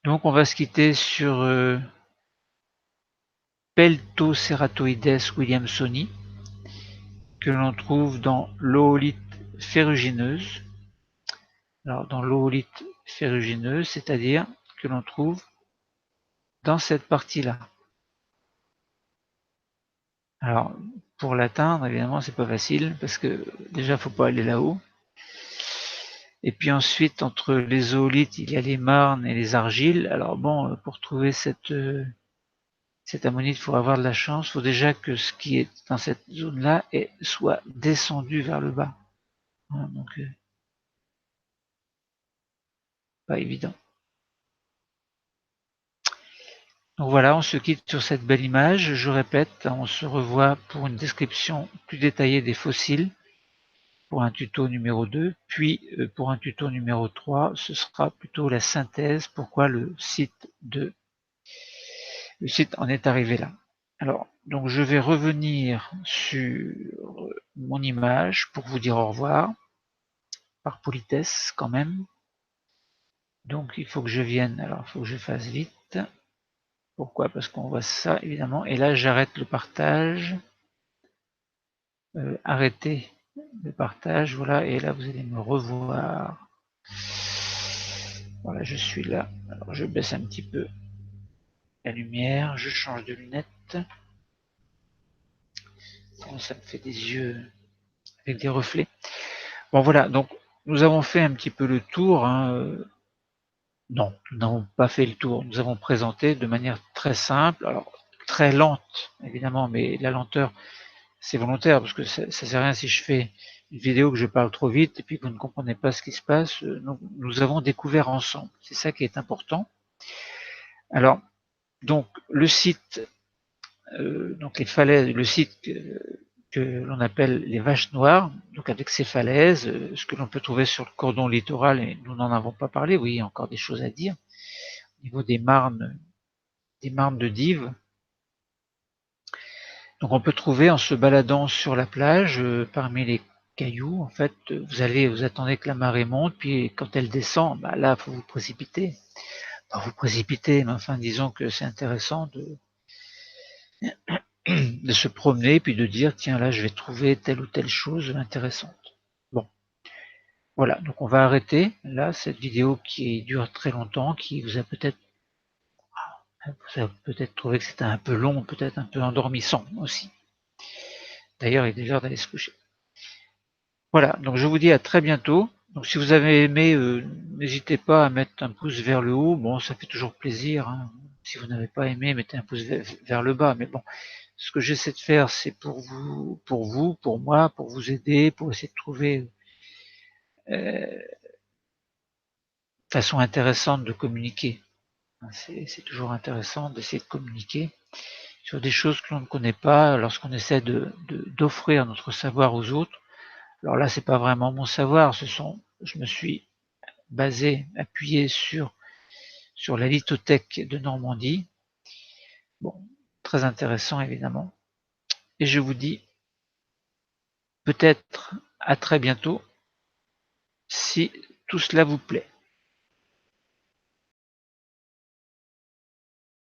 Donc on va se quitter sur Peltoceratoides williamsoni, que l'on trouve dans l'oolite ferrugineuse. Alors dans l'oolite ferrugineuse, c'est-à-dire que l'on trouve dans cette partie-là. Alors pour l'atteindre, évidemment, c'est pas facile parce que déjà, faut pas aller là-haut. Et puis ensuite, entre les oolites, il y a les marnes et les argiles. Alors bon, pour trouver cette ammonite, il faut avoir de la chance. Il faut déjà que ce qui est dans cette zone-là soit descendu vers le bas. Voilà, donc, pas évident. Donc voilà, on se quitte sur cette belle image. Je répète, on se revoit pour une description plus détaillée des fossiles pour un tuto numéro 2, puis pour un tuto numéro 3, ce sera plutôt la synthèse, pourquoi le site en est arrivé là. Alors, donc je vais revenir sur mon image pour vous dire au revoir, par politesse quand même. Donc il faut que je vienne, alors il faut que je fasse vite. Pourquoi? Parce qu'on voit ça évidemment, et là j'arrête le partage. Arrêter le partage, voilà, et là vous allez me revoir. Voilà, je suis là. Alors je baisse un petit peu la lumière, je change de lunettes. Ça me fait des yeux avec des reflets. Bon voilà, donc nous avons fait un petit peu le tour. Non, nous n'avons pas fait le tour. Nous avons présenté de manière très simple, alors très lente évidemment, mais la lenteur c'est volontaire parce que ça sert à rien si je fais une vidéo que je parle trop vite et puis que vous ne comprenez pas ce qui se passe. Nous avons découvert ensemble. C'est ça qui est important. Alors, donc le site, donc les falaises, le site que l'on appelle les Vaches Noires, donc avec ces falaises, ce que l'on peut trouver sur le cordon littoral, et nous n'en avons pas parlé, oui, il y a encore des choses à dire, au niveau des marnes de Dives. Donc on peut trouver en se baladant sur la plage, parmi les cailloux, en fait, vous attendez que la marée monte, puis quand elle descend, bah là, faut vous précipiter. Pas vous précipiter, mais enfin, disons que c'est intéressant de se promener, puis de dire, tiens, là, je vais trouver telle ou telle chose intéressante. Bon, voilà, donc on va arrêter, là, cette vidéo qui dure très longtemps, qui vous a peut-être trouvé que c'était un peu long, peut-être un peu endormissant aussi. D'ailleurs, il est déjà l'heure d'aller se coucher. Voilà, donc je vous dis à très bientôt. Donc si vous avez aimé, n'hésitez pas à mettre un pouce vers le haut. Bon, ça fait toujours plaisir, hein. Si vous n'avez pas aimé, mettez un pouce vers le bas. Mais bon, ce que j'essaie de faire, c'est pour moi, pour vous aider, pour essayer de trouver façon intéressante de communiquer. C'est toujours intéressant d'essayer de communiquer sur des choses que l'on ne connaît pas lorsqu'on essaie d'offrir notre savoir aux autres. Alors là, c'est pas vraiment mon savoir, je me suis appuyé sur la lithothèque de Normandie. Bon, très intéressant évidemment. Et je vous dis peut-être à très bientôt si tout cela vous plaît.